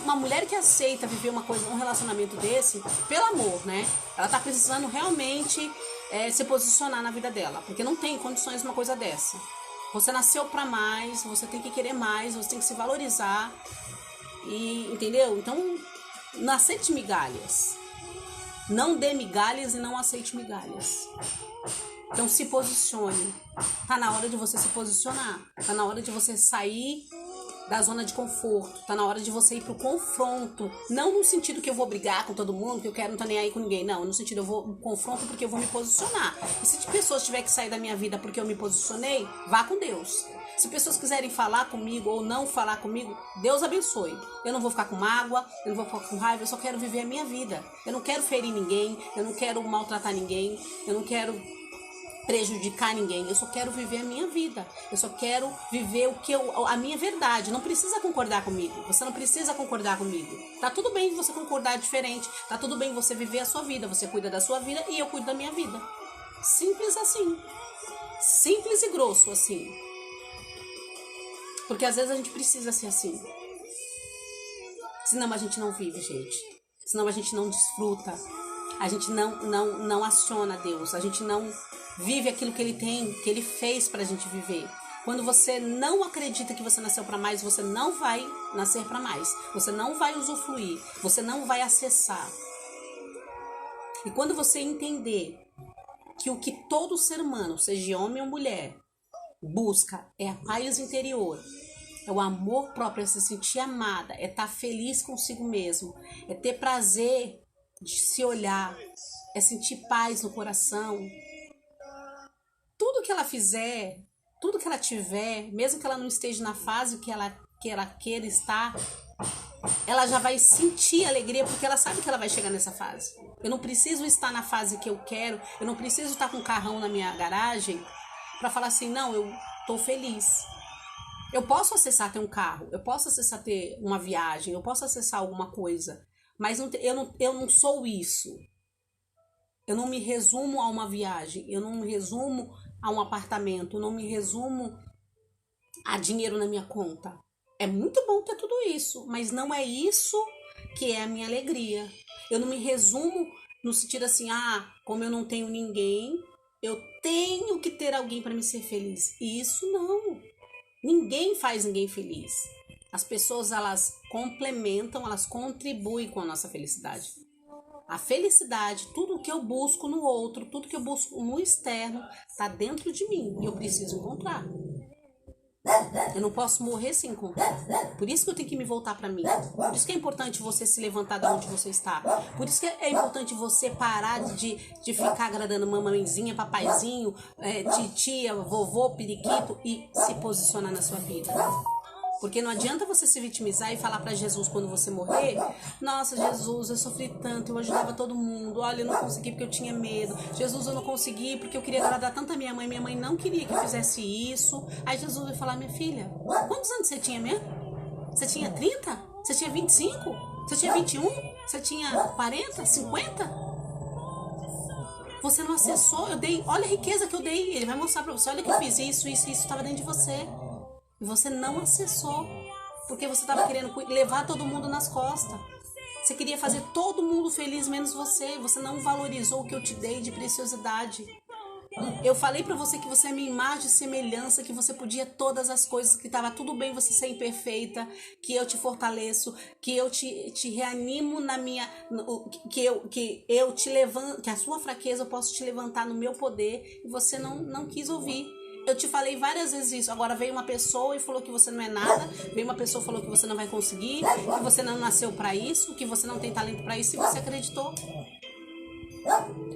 B: Uma mulher que aceita viver um relacionamento desse, pelo amor, né? Ela tá precisando realmente se posicionar na vida dela, porque não tem condições de uma coisa dessa. Você nasceu pra mais, você tem que querer mais, você tem que se valorizar, e entendeu? Então, não aceite migalhas. Não dê migalhas e não aceite migalhas. Então se posicione. Tá na hora de você se posicionar. Tá na hora de você sair da zona de conforto. Tá na hora de você ir pro confronto. Não no sentido que eu vou brigar com todo mundo, que eu quero não tá nem aí com ninguém. Não, no sentido eu vou pro confronto porque eu vou me posicionar. E se pessoas tiver que sair da minha vida porque eu me posicionei, vá com Deus. Se pessoas quiserem falar comigo ou não falar comigo, Deus abençoe. Eu não vou ficar com mágoa, eu não vou ficar com raiva, eu só quero viver a minha vida. Eu não quero ferir ninguém, eu não quero maltratar ninguém, eu não quero prejudicar ninguém, eu só quero viver a minha vida, eu só quero viver a minha verdade. Não precisa concordar comigo, você não precisa concordar comigo, tá tudo bem você concordar diferente, tá tudo bem você viver a sua vida, você cuida da sua vida e eu cuido da minha vida, simples assim, simples e grosso assim, porque às vezes a gente precisa ser assim, senão a gente não vive, gente, senão a gente não desfruta, a gente não aciona Deus, a gente não vive aquilo que Ele tem, que Ele fez pra gente viver. Quando você não acredita que você nasceu pra mais, você não vai nascer pra mais. Você não vai usufruir, você não vai acessar. E quando você entender que o que todo ser humano, seja homem ou mulher, busca é a paz interior, é o amor próprio, é se sentir amada, é estar feliz consigo mesmo, é ter prazer de se olhar, é sentir paz no coração. Tudo que ela fizer, tudo que ela tiver, mesmo que ela não esteja na fase que ela queira estar, ela já vai sentir alegria porque ela sabe que ela vai chegar nessa fase. Eu não preciso estar na fase que eu quero, eu não preciso estar com um carrão na minha garagem para falar assim, não, eu tô feliz. Eu posso acessar ter um carro, eu posso acessar ter uma viagem, eu posso acessar alguma coisa, mas eu não sou isso. Eu não me resumo a uma viagem, eu não me resumo a um apartamento, eu não me resumo a dinheiro na minha conta. É muito bom ter tudo isso, mas não é isso que é a minha alegria. Eu não me resumo no sentido assim, como eu não tenho ninguém, eu tenho que ter alguém para me ser feliz. Isso não. Ninguém faz ninguém feliz. As pessoas, elas complementam, elas contribuem com a nossa felicidade. A felicidade, tudo que eu busco no outro, tudo que eu busco no externo, está dentro de mim e eu preciso encontrar. Eu não posso morrer sem encontrar. Por isso que eu tenho que me voltar para mim. Por isso que é importante você se levantar de onde você está. Por isso que é importante você parar de ficar agradando mamãezinha, papaizinho, titia, vovô, periquito e se posicionar na sua vida. Porque não adianta você se vitimizar e falar para Jesus quando você morrer, nossa, Jesus, eu sofri tanto, eu ajudava todo mundo, olha, eu não consegui porque eu tinha medo, Jesus, eu não consegui porque eu queria agradar tanto a minha mãe não queria que eu fizesse isso. Aí Jesus vai falar, minha filha, quantos anos você tinha mesmo? Você tinha 30? Você tinha 25? Você tinha 21? Você tinha 40? 50? Você não acessou, eu dei, olha a riqueza que eu dei, ele vai mostrar para você, olha que eu fiz isso estava dentro de você. E você não acessou, porque você estava querendo levar todo mundo nas costas. Você queria fazer todo mundo feliz, menos você. Você não valorizou o que eu te dei de preciosidade. Eu falei pra você que você é minha imagem e semelhança, que você podia todas as coisas, que estava tudo bem você ser imperfeita, que eu te fortaleço, que eu te reanimo na minha... Que eu te levanto, que a sua fraqueza eu posso te levantar no meu poder, e você não quis ouvir. Eu te falei várias vezes isso. Agora veio uma pessoa e falou que você não é nada. Veio uma pessoa e falou que você não vai conseguir, que você não nasceu para isso, que você não tem talento para isso, e você acreditou.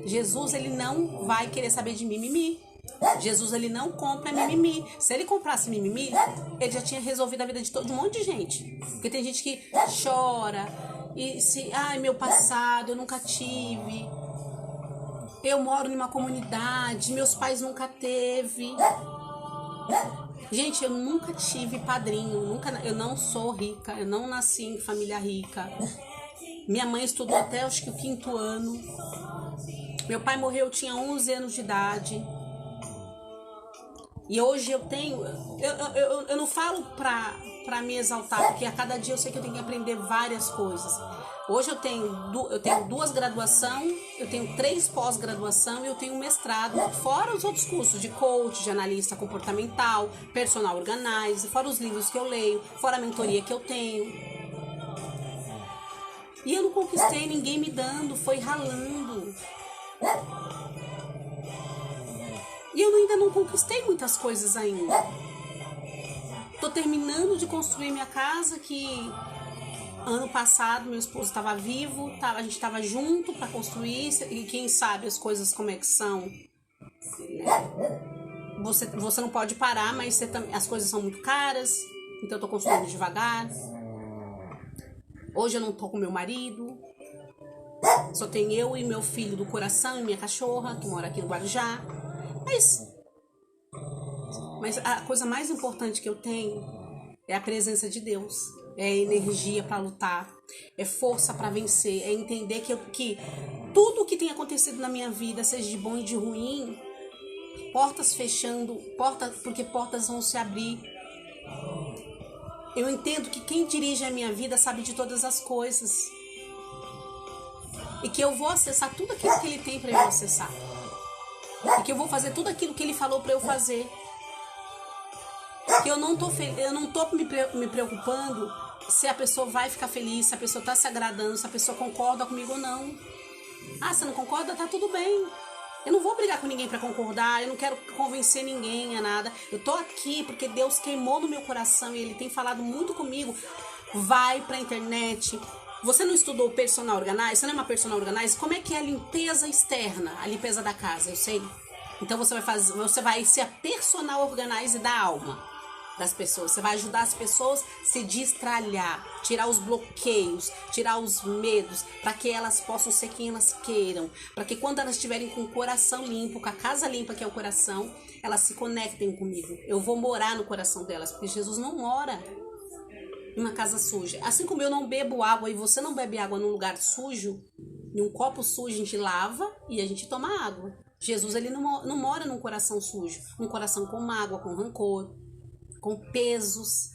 B: Jesus, ele não vai querer saber de mimimi. Jesus, ele não compra mimimi. Se ele comprasse mimimi, ele já tinha resolvido a vida de um monte de gente. Porque tem gente que chora e ai, meu passado, eu nunca tive. Eu moro numa comunidade, meus pais nunca teve. Gente, eu nunca tive padrinho, eu não sou rica, eu não nasci em família rica. Minha mãe estudou até acho que o 5º ano. Meu pai morreu, eu tinha 11 anos de idade. E hoje eu tenho... Eu não falo pra me exaltar, porque a cada dia eu sei que eu tenho que aprender várias coisas. Hoje eu tenho 2 graduações, eu tenho 3 pós-graduação e eu tenho um mestrado, fora os outros cursos de coach, de analista comportamental, personal organizer, fora os livros que eu leio, fora a mentoria que eu tenho. E eu não conquistei ninguém me dando, foi ralando. E eu ainda não conquistei muitas coisas ainda. Tô terminando de construir minha casa, que ano passado meu esposo estava vivo, a gente estava junto para construir, e quem sabe as coisas como é que são. Você não pode parar, mas as coisas são muito caras, então eu tô construindo devagar. Hoje eu não tô com meu marido, só tem eu e meu filho do coração e minha cachorra, que mora aqui no Guarujá. Mas a coisa mais importante que eu tenho é a presença de Deus. É energia para lutar, é força para vencer, é entender que tudo que tem acontecido na minha vida, seja de bom e de ruim, portas fechando, porque portas vão se abrir. Eu entendo que quem dirige a minha vida sabe de todas as coisas. E que eu vou acessar tudo aquilo que ele tem para eu acessar. E que eu vou fazer tudo aquilo que ele falou para eu fazer. Que eu não tô me preocupando se a pessoa vai ficar feliz, se a pessoa tá se agradando, se a pessoa concorda comigo ou não. Ah, você não concorda? Tá tudo bem. Eu não vou brigar com ninguém para concordar, eu não quero convencer ninguém a nada. Eu tô aqui porque Deus queimou no meu coração e Ele tem falado muito comigo. Vai pra internet. Você não estudou personal organizer? Você não é uma personal organizer? Como é que é a limpeza externa, a limpeza da casa? Eu sei. Então você vai ser a personal organizer da alma das pessoas. Você vai ajudar as pessoas a se destralhar, tirar os bloqueios, tirar os medos, para que elas possam ser quem elas queiram. Para que quando elas estiverem com o coração limpo, com a casa limpa que é o coração, elas se conectem comigo. Eu vou morar no coração delas, porque Jesus não mora em uma casa suja. Assim como eu não bebo água e você não bebe água num lugar sujo, em um copo sujo a gente lava e a gente toma água. Jesus, ele não mora num coração sujo, um coração com mágoa, com rancor, com pesos.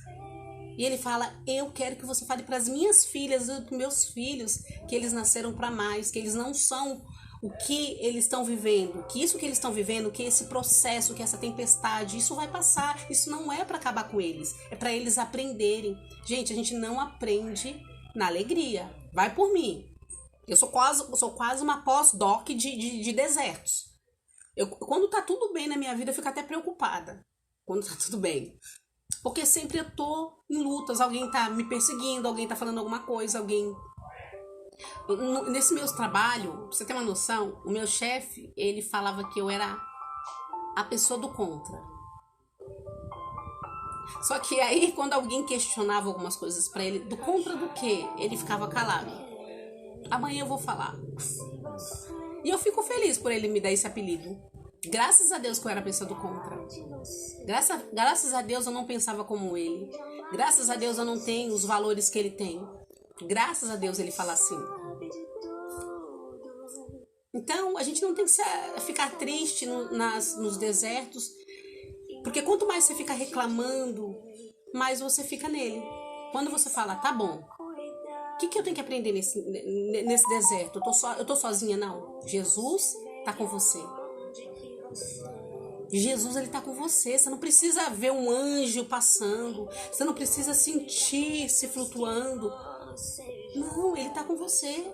B: E ele fala, eu quero que você fale para as minhas filhas e para meus filhos que eles nasceram para mais, que eles não são o que eles estão vivendo, que isso que eles estão vivendo, que esse processo, que essa tempestade, isso vai passar, isso não é para acabar com eles, é para eles aprenderem. Gente, a gente não aprende na alegria, vai por mim. Eu sou quase uma pós-doc de desertos. Quando tá tudo bem na minha vida, eu fico até preocupada. Quando tá tudo bem. Porque sempre eu tô em lutas. Alguém tá me perseguindo, alguém tá falando alguma coisa, alguém... Nesse meu trabalho, pra você ter uma noção, o meu chefe, ele falava que eu era a pessoa do contra. Só que aí, quando alguém questionava algumas coisas pra ele, do contra do quê? Ele ficava calado. Amanhã eu vou falar. E eu fico feliz por ele me dar esse apelido. Graças a Deus que eu era a pessoa do contra. Graças a Deus eu não pensava como ele. Graças a Deus eu não tenho os valores que ele tem. Graças a Deus ele fala assim. Então a gente não tem que ficar triste nos desertos. Porque quanto mais você fica reclamando, mais você fica nele. Quando você fala, tá bom, o que eu tenho que aprender nesse deserto? Eu tô sozinha, não. Jesus tá com você. Jesus, ele tá com você. Você não precisa ver um anjo passando. Você não precisa sentir se flutuando. Não, ele tá com você.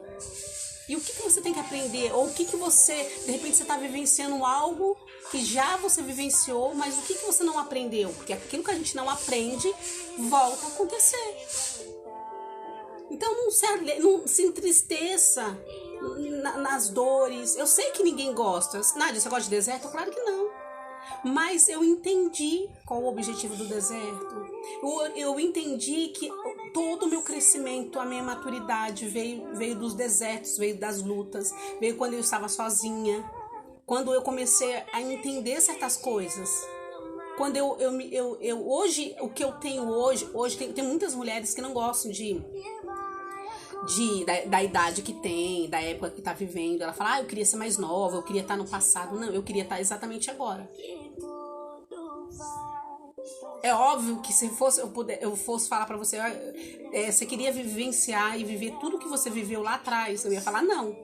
B: E o que você tem que aprender? Ou o que você, de repente você está vivenciando algo que já você vivenciou, mas o que você não aprendeu? Porque aquilo que a gente não aprende volta a acontecer. Então não se entristeça nas dores. Eu sei que ninguém gosta. Nádia, você gosta de deserto? Claro que não. Mas eu entendi qual o objetivo do deserto. Eu entendi que todo o meu crescimento, a minha maturidade veio dos desertos, veio das lutas, veio quando eu estava sozinha, quando eu comecei a entender certas coisas. Quando hoje, o que eu tenho hoje tem muitas mulheres que não gostam da idade que tem, da época que tá vivendo. Ela fala, eu queria ser mais nova, eu queria estar no passado. Não, eu queria estar exatamente agora. É óbvio que se eu fosse falar pra você, você queria vivenciar e viver tudo que você viveu lá atrás, eu ia falar não.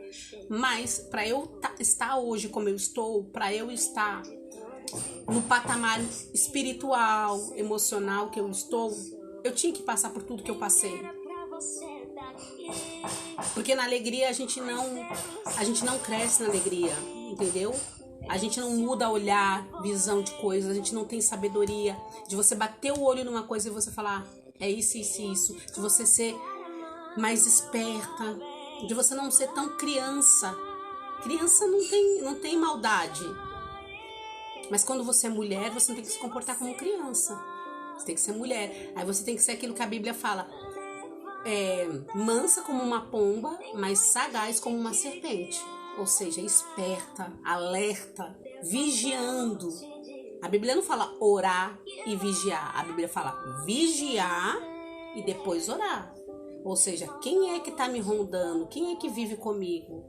B: Mas pra eu estar hoje como eu estou, pra eu estar no patamar espiritual, emocional que eu estou, eu tinha que passar por tudo que eu passei. Porque na alegria a gente não cresce na alegria, entendeu? A gente não muda olhar, visão de coisas, a gente não tem sabedoria de você bater o olho numa coisa e você falar, é isso, isso, isso. De você ser mais esperta, de você não ser tão criança. Criança não tem maldade. Mas quando você é mulher, você não tem que se comportar como criança. Você tem que ser mulher. Aí você tem que ser aquilo que a Bíblia fala. Mansa como uma pomba, mas sagaz como uma serpente. Ou seja, esperta, alerta, vigiando. A Bíblia não fala orar e vigiar. A Bíblia fala vigiar e depois orar. Ou seja, quem é que está me rondando? Quem é que vive comigo?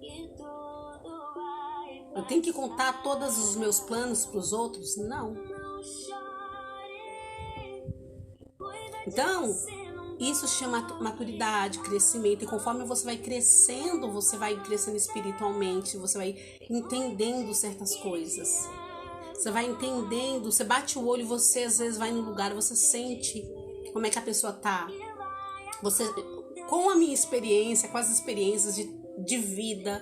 B: Eu tenho que contar todos os meus planos para os outros? Não. Então, isso chama maturidade, crescimento. E conforme você vai crescendo espiritualmente, você vai entendendo certas coisas. Você vai entendendo, você bate o olho e você às vezes vai no lugar, você sente como é que a pessoa tá. Com a minha experiência, com as experiências de vida,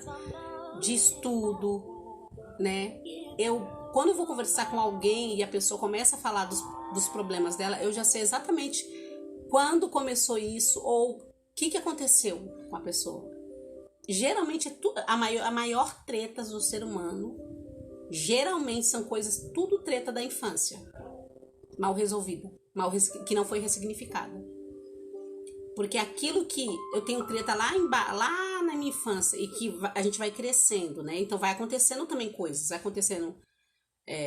B: de estudo, né? Quando eu vou conversar com alguém e a pessoa começa a falar dos problemas dela, eu já sei exatamente quando começou isso ou o que aconteceu com a pessoa. Geralmente, a maior treta do ser humano, geralmente são coisas, tudo treta da infância. Mal resolvida, que não foi ressignificada. Porque aquilo que eu tenho treta lá na minha infância e que a gente vai crescendo, né? Então vai acontecendo também coisas, vai acontecendo...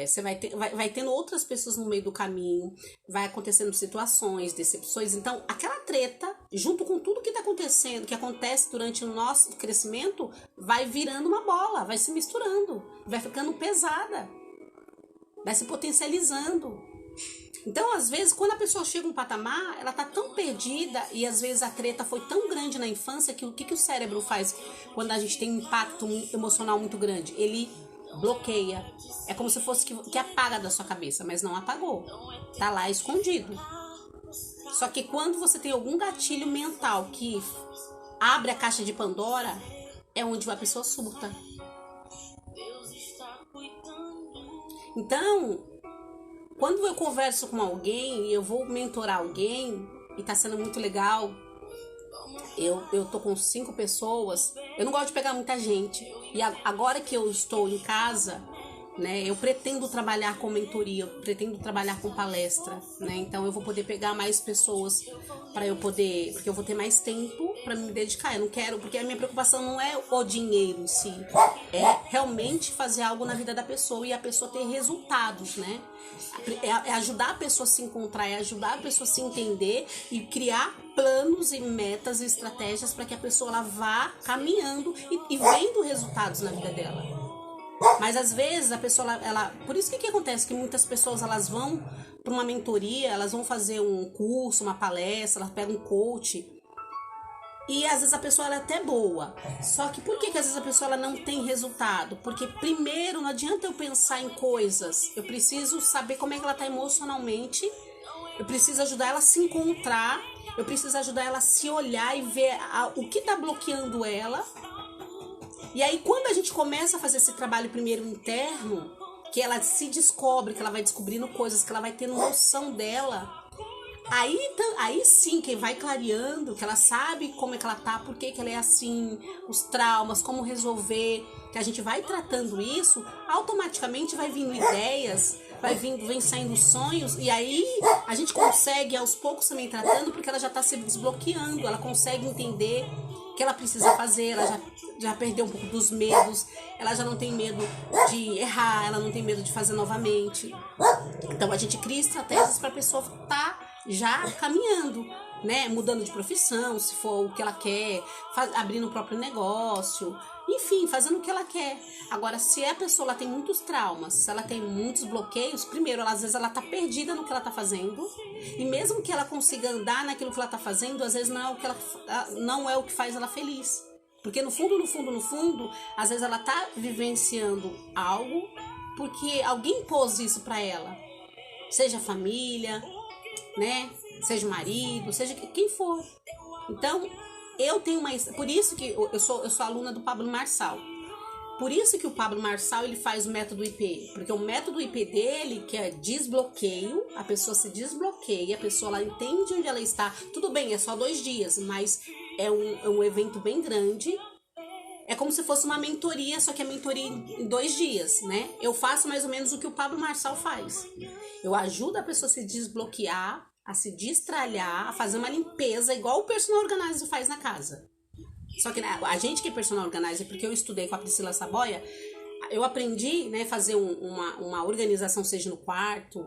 B: Você vai tendo outras pessoas no meio do caminho, vai acontecendo situações, decepções. Então, aquela treta, junto com tudo que está acontecendo, que acontece durante o nosso crescimento, vai virando uma bola, vai se misturando, vai ficando pesada, vai se potencializando. Então, às vezes, quando a pessoa chega a um patamar, ela tá tão perdida e às vezes a treta foi tão grande na infância que o que o cérebro faz quando a gente tem um impacto emocional muito grande? Ele bloqueia. É como se fosse que apaga da sua cabeça, mas não apagou. Tá lá escondido. Só que quando você tem algum gatilho mental que abre a caixa de Pandora, é onde a pessoa surta. Então, quando eu converso com alguém, eu vou mentorar alguém, e tá sendo muito legal, eu tô com 5 pessoas, eu não gosto de pegar muita gente, e agora que eu estou em casa, né, eu pretendo trabalhar com mentoria, eu pretendo trabalhar com palestra, né, então eu vou poder pegar mais pessoas para eu poder, porque eu vou ter mais tempo para me dedicar. Eu não quero, porque a minha preocupação não é o dinheiro em si, é realmente fazer algo na vida da pessoa e a pessoa ter resultados, né? É ajudar a pessoa a se encontrar, é ajudar a pessoa a se entender e criar planos e metas e estratégias para que a pessoa ela vá caminhando e vendo resultados na vida dela. Mas às vezes a pessoa, por isso que acontece que muitas pessoas elas vão para uma mentoria, elas vão fazer um curso, uma palestra, elas pegam um coach. E às vezes a pessoa ela é até boa. Só que por que às vezes a pessoa ela não tem resultado? Porque primeiro não adianta eu pensar em coisas. Eu preciso saber como é que ela está emocionalmente. Eu preciso ajudar ela a se encontrar. Eu preciso ajudar ela a se olhar e ver o que está bloqueando ela. E aí, quando a gente começa a fazer esse trabalho primeiro interno, que ela se descobre, que ela vai descobrindo coisas, que ela vai tendo noção dela, aí sim, quem vai clareando, que ela sabe como é que ela tá, por que ela é assim, os traumas, como resolver, que a gente vai tratando isso, automaticamente vai vindo ideias, vem saindo sonhos, e aí a gente consegue aos poucos também tratando, porque ela já tá se desbloqueando, ela consegue entender o que ela precisa fazer, ela já perdeu um pouco dos medos, ela já não tem medo de errar, ela não tem medo de fazer novamente. Então a gente cria estratégias para a pessoa estar já caminhando, né? Mudando de profissão, se for o que ela quer, abrindo o próprio negócio, enfim, fazendo o que ela quer. Agora, se a pessoa ela tem muitos traumas, se ela tem muitos bloqueios, primeiro, às vezes ela tá perdida no que ela tá fazendo, e mesmo que ela consiga andar naquilo que ela tá fazendo, às vezes não é o que faz ela feliz. Porque no fundo, às vezes ela tá vivenciando algo porque alguém pôs isso pra ela. Seja família, né? Seja o marido, seja quem for. Então, eu tenho por isso que eu sou aluna do Pablo Marçal. Por isso que o Pablo Marçal, ele faz o método IP. Porque o método IP dele, que é desbloqueio, a pessoa se desbloqueia, a pessoa ela entende onde ela está. Tudo bem, é só 2 dias, mas é um evento bem grande. É como se fosse uma mentoria, só que é mentoria em 2 dias, né? Eu faço mais ou menos o que o Pablo Marçal faz. Eu ajudo a pessoa a se desbloquear, a se destralhar, a fazer uma limpeza, igual o personal organizer faz na casa. Só que a gente que é personal organizer, porque eu estudei com a Priscila Saboia, eu aprendi, né, fazer uma organização, seja no quarto,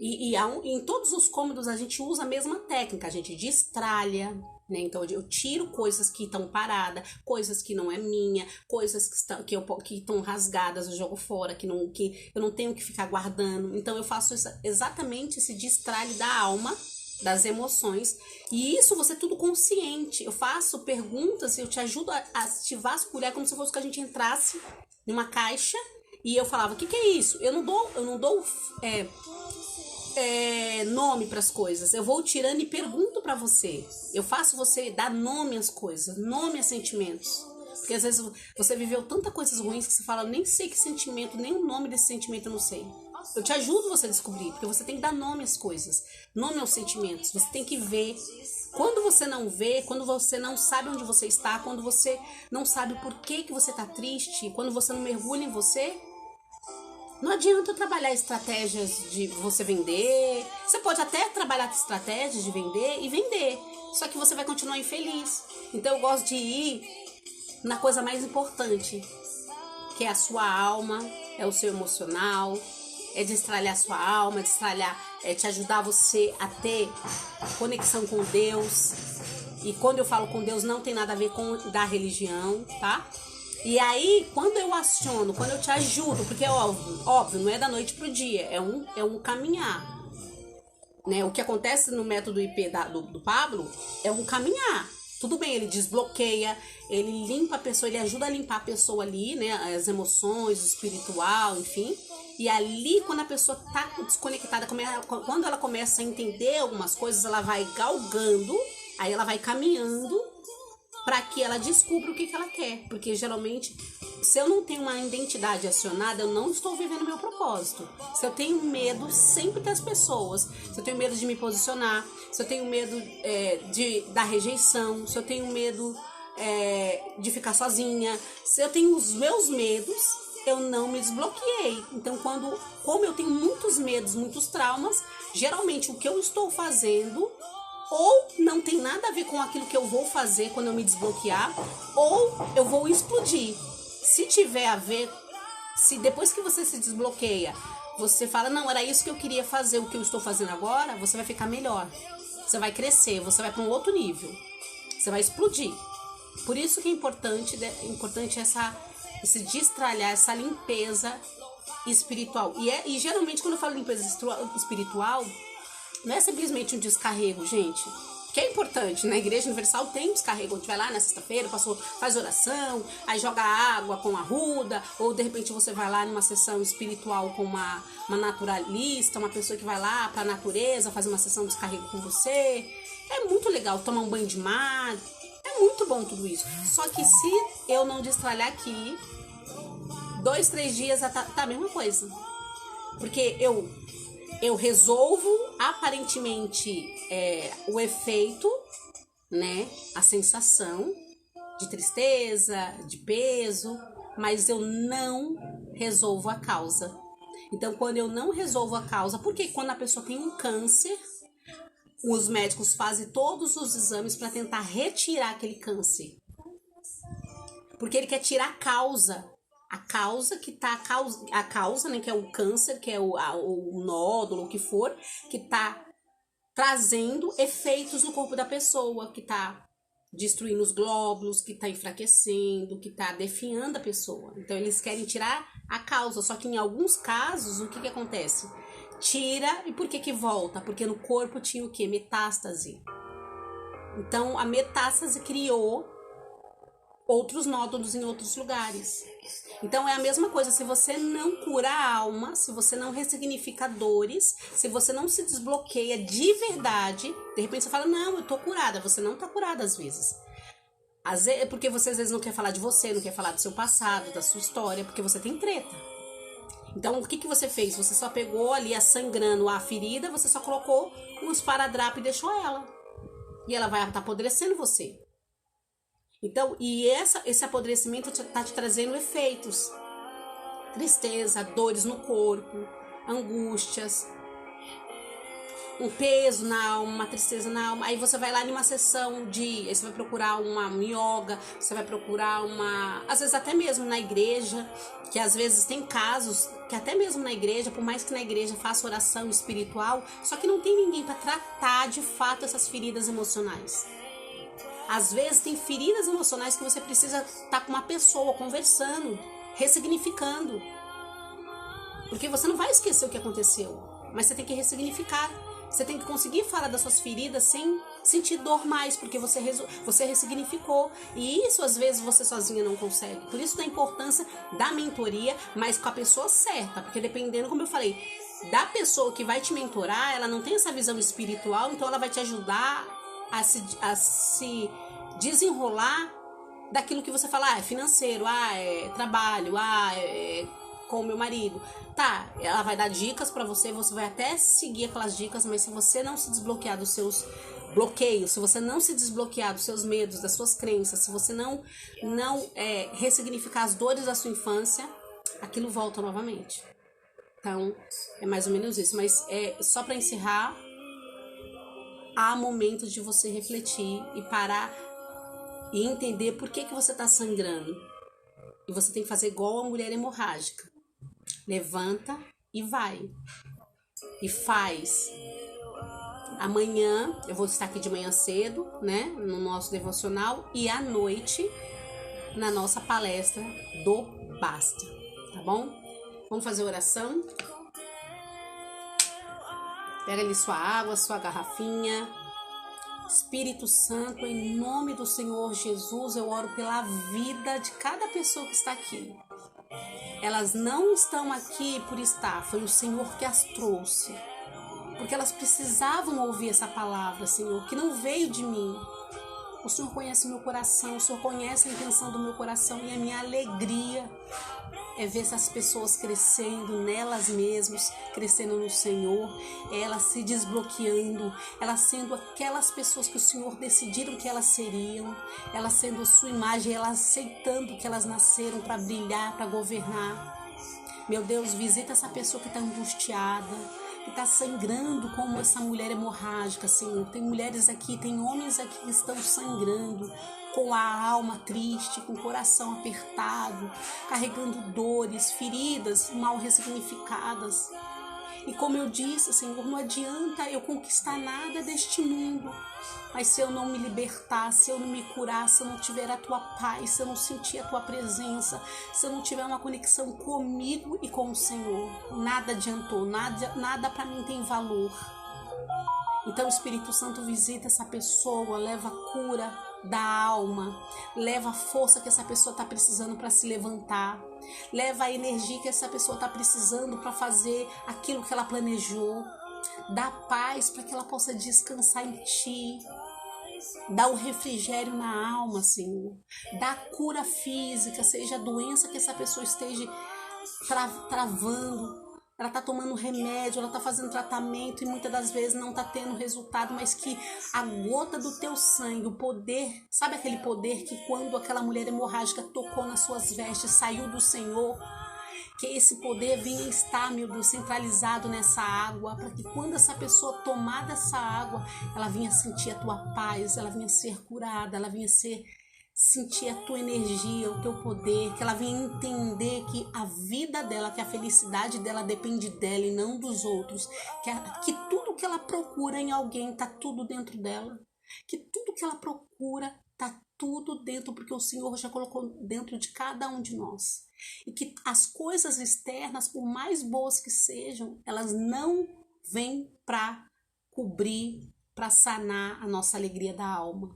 B: e em todos os cômodos a gente usa a mesma técnica, a gente destralha, né? Então eu tiro coisas que estão paradas, coisas que não é minha, coisas que estão rasgadas, eu jogo fora, que eu não tenho que ficar guardando. Então eu faço exatamente esse destralhe da alma, das emoções, e isso você é tudo consciente. Eu faço perguntas, eu te ajudo a te vasculhar como se fosse que a gente entrasse numa caixa e eu falava, o que é isso? Eu não dou nome para as coisas, eu vou tirando e pergunto para você. Eu faço você dar nome às coisas, nome a sentimentos. Porque às vezes você viveu tanta coisas ruins que você fala, nem sei que sentimento, nem o nome desse sentimento eu não sei. Eu te ajudo você a descobrir, porque você tem que dar nome às coisas, nome aos sentimentos, você tem que ver. Quando você não vê, quando você não sabe onde você está, quando você não sabe por que você está triste, quando você não mergulha em você, não adianta trabalhar estratégias de você vender. Você pode até trabalhar estratégias de vender e vender, só que você vai continuar infeliz. Então eu gosto de ir na coisa mais importante, que é a sua alma, é o seu emocional, é destralhar a sua alma, é te ajudar você a ter conexão com Deus. E quando eu falo com Deus, não tem nada a ver com da religião, tá? E aí, quando eu aciono, quando eu te ajudo, porque é óbvio, não é da noite pro dia, é um caminhar. Né? O que acontece no método IP do Pablo é um caminhar. Tudo bem, ele desbloqueia, ele limpa a pessoa, ele ajuda a limpar a pessoa ali, né? As emoções, o espiritual, enfim. E ali, quando a pessoa tá desconectada, quando ela começa a entender algumas coisas, ela vai galgando, aí ela vai caminhando para que ela descubra o que ela quer. Porque geralmente, se eu não tenho uma identidade acionada, eu não estou vivendo meu propósito. Se eu tenho medo sempre das pessoas, se eu tenho medo de me posicionar, se eu tenho medo da rejeição, se eu tenho medo de ficar sozinha, se eu tenho os meus medos, eu não me desbloqueei. Então, como eu tenho muitos medos, muitos traumas, geralmente o que eu estou fazendo ou não tem nada a ver com aquilo que eu vou fazer quando eu me desbloquear, ou eu vou explodir. Se tiver a ver, se depois que você se desbloqueia, você fala, não, era isso que eu queria fazer, o que eu estou fazendo agora, você vai ficar melhor. Você vai crescer, você vai para um outro nível. Você vai explodir. Por isso que é importante esse destralhar, essa limpeza espiritual. E geralmente quando eu falo limpeza espiritual, não é simplesmente um descarrego, gente. Que é importante, na Igreja Universal tem um descarrego. A gente vai lá na sexta-feira, faz oração, aí joga água com arruda, ou de repente você vai lá numa sessão espiritual com uma naturalista, uma pessoa que vai lá pra natureza, fazer uma sessão de descarrego com você. É muito legal tomar um banho de mar. É é muito bom tudo isso. Só que se eu não destralhar aqui, 2, 3 dias tá a mesma coisa. Porque eu resolvo aparentemente o efeito, né? A sensação de tristeza, de peso, mas eu não resolvo a causa. Então, quando eu não resolvo a causa, porque quando a pessoa tem um câncer, os médicos fazem todos os exames para tentar retirar aquele câncer. Porque ele quer tirar a causa. A causa que tá a causa, né, que é o câncer, que é o nódulo, o que for, que tá trazendo efeitos no corpo da pessoa, que tá destruindo os glóbulos, que tá enfraquecendo, que tá definhando a pessoa. Então eles querem tirar a causa, só que em alguns casos o que acontece? Tira, e por que volta? Porque no corpo tinha o quê? Metástase. Então a metástase criou outros nódulos em outros lugares. Então é a mesma coisa, se você não cura a alma, se você não ressignifica dores, se você não se desbloqueia de verdade, de repente você fala, não, eu tô curada, você não tá curada às vezes. Porque você às vezes não quer falar de você, não quer falar do seu passado, da sua história, porque você tem treta. Então o que você fez? Você só pegou ali sangrando a ferida, você só colocou um esparadrapo e deixou ela. E ela vai estar apodrecendo você. Então, e esse apodrecimento está te trazendo efeitos. Tristeza, dores no corpo, angústias, um peso na alma, uma tristeza na alma. Aí você vai lá em uma sessão aí você vai procurar uma yoga, você vai procurar às vezes até mesmo na igreja, que às vezes tem casos que até mesmo na igreja, por mais que na igreja faça oração espiritual, só que não tem ninguém para tratar de fato essas feridas emocionais. Às vezes tem feridas emocionais que você precisa estar com uma pessoa conversando, ressignificando. Porque você não vai esquecer o que aconteceu, mas você tem que ressignificar. Você tem que conseguir falar das suas feridas sem sentir dor mais, porque você ressignificou. E isso às vezes você sozinha não consegue. Por isso da importância da mentoria, mas com a pessoa certa. Porque dependendo, como eu falei, da pessoa que vai te mentorar, ela não tem essa visão espiritual, então ela vai te ajudar a se desenrolar daquilo que você fala, é financeiro, é trabalho, é com o meu marido. Tá, ela vai dar dicas pra você vai até seguir aquelas dicas, mas se você não se desbloquear dos seus bloqueios, se você não se desbloquear dos seus medos, das suas crenças, se você não ressignificar as dores da sua infância, aquilo volta novamente. Então, é mais ou menos isso. Mas só pra encerrar, há momentos de você refletir e parar e entender por que você está sangrando. E você tem que fazer igual a mulher hemorrágica. Levanta e vai. E faz. Amanhã, eu vou estar aqui de manhã cedo, né? No nosso devocional. E à noite, na nossa palestra do Basta. Tá bom? Vamos fazer oração. Pega ali sua água, sua garrafinha. Espírito Santo, em nome do Senhor Jesus, eu oro pela vida de cada pessoa que está aqui. Elas não estão aqui por estar, foi o Senhor que as trouxe. Porque elas precisavam ouvir essa palavra, Senhor, que não veio de mim. O Senhor conhece o meu coração, o Senhor conhece a intenção do meu coração e a minha alegria é ver essas pessoas crescendo nelas mesmas, crescendo no Senhor, elas se desbloqueando, elas sendo aquelas pessoas que o Senhor decidiram que elas seriam, elas sendo a sua imagem, elas aceitando que elas nasceram para brilhar, para governar. Meu Deus, visita essa pessoa que está angustiada, que está sangrando como essa mulher hemorrágica, Senhor. Tem mulheres aqui, tem homens aqui que estão sangrando, com a alma triste, com o coração apertado, carregando dores, feridas mal ressignificadas. E como eu disse, Senhor, não adianta eu conquistar nada deste mundo, mas se eu não me libertar, se eu não me curar, se eu não tiver a Tua paz, se eu não sentir a Tua presença, se eu não tiver uma conexão comigo e com o Senhor, nada adiantou, nada para mim tem valor. Então, Espírito Santo, visita essa pessoa, leva a cura da alma, leva a força que essa pessoa está precisando para se levantar, leva a energia que essa pessoa está precisando para fazer aquilo que ela planejou, dá paz para que ela possa descansar em Ti. Dá o refrigério na alma, Senhor. Dá a cura física, seja a doença que essa pessoa esteja travando. Ela está tomando remédio, ela está fazendo tratamento e muitas das vezes não está tendo resultado, mas que a gota do teu sangue, o poder, sabe aquele poder que quando aquela mulher hemorrágica tocou nas suas vestes, saiu do Senhor? Que esse poder venha estar, meu Deus, centralizado nessa água, para que quando essa pessoa tomar dessa água, ela venha sentir a tua paz, ela venha ser curada, ela venha sentir a tua energia, o teu poder, que ela venha entender que a vida dela, que a felicidade dela depende dela e não dos outros, que tudo que ela procura em alguém está tudo dentro dela, que tudo que ela procura está tudo dentro, porque o Senhor já colocou dentro de cada um de nós. E que as coisas externas, por mais boas que sejam, elas não vêm para cobrir, para sanar a nossa alegria da alma,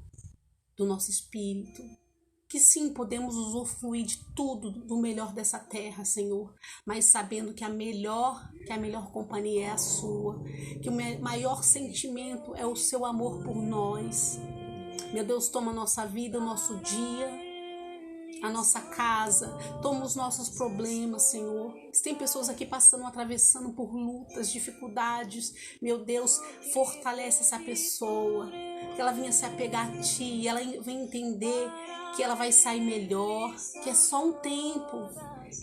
B: do nosso espírito. Que sim, podemos usufruir de tudo, do melhor dessa terra, Senhor, mas sabendo que a melhor companhia é a sua, que o maior sentimento é o seu amor por nós. Meu Deus, toma a nossa vida, o nosso dia, a nossa casa, toma os nossos problemas, Senhor. Tem pessoas aqui atravessando por lutas, dificuldades. Meu Deus, fortalece essa pessoa, que ela venha se apegar a Ti, ela venha entender que ela vai sair melhor, que é só um tempo,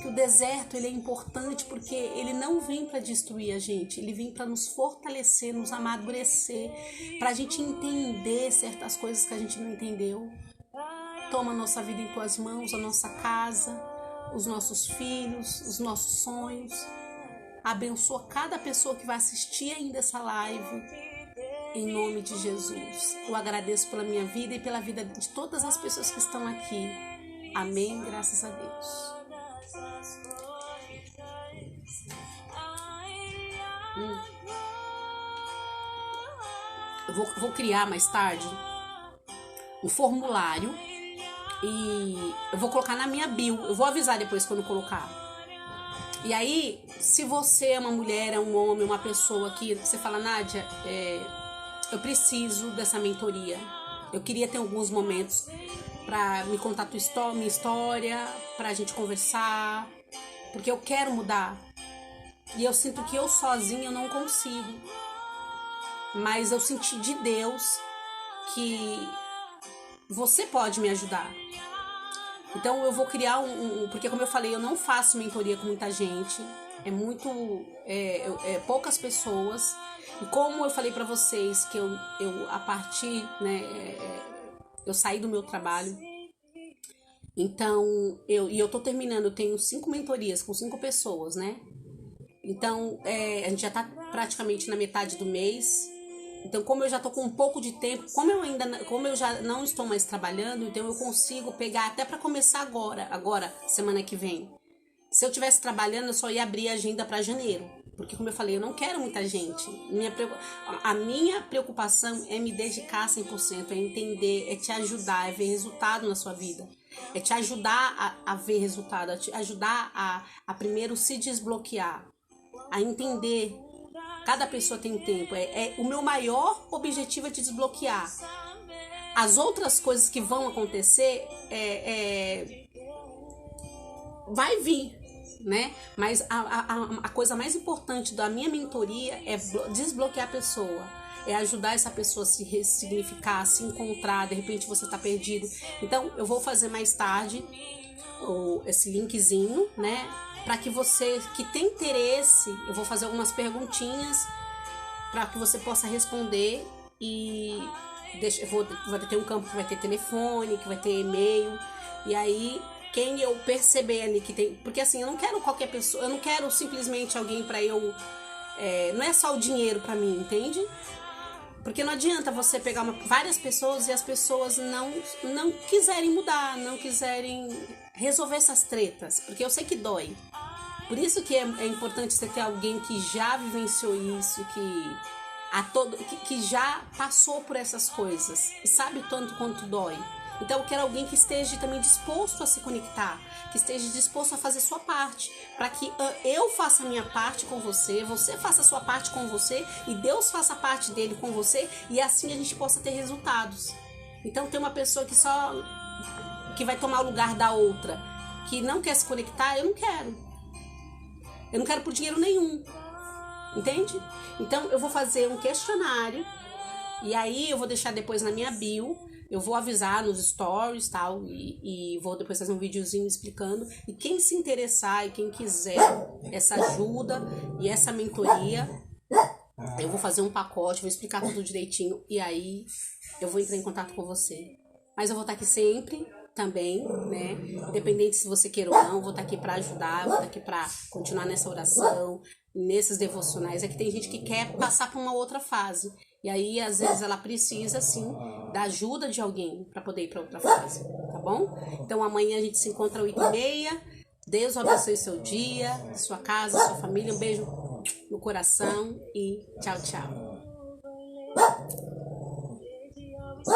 B: que o deserto ele é importante porque ele não vem para destruir a gente, ele vem para nos fortalecer, nos amadurecer, para a gente entender certas coisas que a gente não entendeu. Toma a nossa vida em Tuas mãos, a nossa casa, os nossos filhos, os nossos sonhos. Abençoa cada pessoa que vai assistir ainda essa live, em nome de Jesus. Eu agradeço pela minha vida e pela vida de todas as pessoas que estão aqui. Amém, graças a Deus. Eu vou criar mais tarde um formulário e eu vou colocar na minha bio. Eu vou avisar depois quando colocar. E aí, se você é uma mulher, é um homem, uma pessoa que você fala, Nádia, eu preciso dessa mentoria. Eu queria ter alguns momentos para me contar minha história, para a gente conversar, porque eu quero mudar. E eu sinto que eu sozinha eu não consigo. Mas eu senti de Deus que você pode me ajudar. Então eu vou criar porque como eu falei, eu não faço mentoria com muita gente. Poucas pessoas. E como eu falei pra vocês que eu a partir, eu saí do meu trabalho. Então, eu tô terminando, eu tenho 5 mentorias com 5 pessoas, né? Então, a gente já tá praticamente na metade do mês. Então, como eu já tô com um pouco de tempo, como eu já não estou mais trabalhando, então eu consigo pegar até para começar agora, semana que vem. Se eu estivesse trabalhando, eu só ia abrir a agenda para janeiro. Porque, como eu falei, eu não quero muita gente. A minha preocupação é me dedicar 100%, é entender, é te ajudar, é ver resultado na sua vida. É te ajudar a ver resultado, é te ajudar a primeiro se desbloquear, a entender. Cada pessoa tem um tempo. O meu maior objetivo é te desbloquear. As outras coisas que vão acontecer, vai vir, né? Mas a coisa mais importante da minha mentoria é desbloquear a pessoa. É ajudar essa pessoa a se ressignificar, a se encontrar. De repente você tá perdido. Então, eu vou fazer mais tarde esse linkzinho, né? Para que você que tem interesse, eu vou fazer algumas perguntinhas para que você possa responder e vai ter um campo que vai ter telefone, que vai ter e-mail, e aí quem eu perceber ali que tem, porque assim, eu não quero qualquer pessoa, eu não quero simplesmente alguém para não é só o dinheiro para mim, entende? Porque não adianta você pegar várias pessoas e as pessoas não quiserem mudar, não quiserem resolver essas tretas, porque eu sei que dói. Por isso que é importante você ter alguém que já vivenciou isso, que já passou por essas coisas e sabe tanto quanto dói. Então eu quero alguém que esteja também disposto a se conectar, que esteja disposto a fazer sua parte, para que eu faça a minha parte com você, você faça a sua parte com você e Deus faça a parte dele com você, e assim a gente possa ter resultados. Então tem uma pessoa que vai tomar o lugar da outra, que não quer se conectar, eu não quero. Eu não quero por dinheiro nenhum. Entende? Então eu vou fazer um questionário e aí eu vou deixar depois na minha bio, eu vou avisar nos stories tal, e vou depois fazer um videozinho explicando. E quem se interessar e quem quiser essa ajuda e essa mentoria, eu vou fazer um pacote, vou explicar tudo direitinho e aí eu vou entrar em contato com você. Mas eu vou estar aqui sempre também, né? Independente se você queira ou não, vou estar aqui para ajudar, vou estar aqui para continuar nessa oração, nesses devocionais. É que tem gente que quer passar para uma outra fase. E aí, às vezes, ela precisa, sim, da ajuda de alguém para poder ir para outra fase, tá bom? Então, amanhã a gente se encontra às 8h30. Deus abençoe seu dia, sua casa, sua família. Um beijo no coração e tchau, tchau.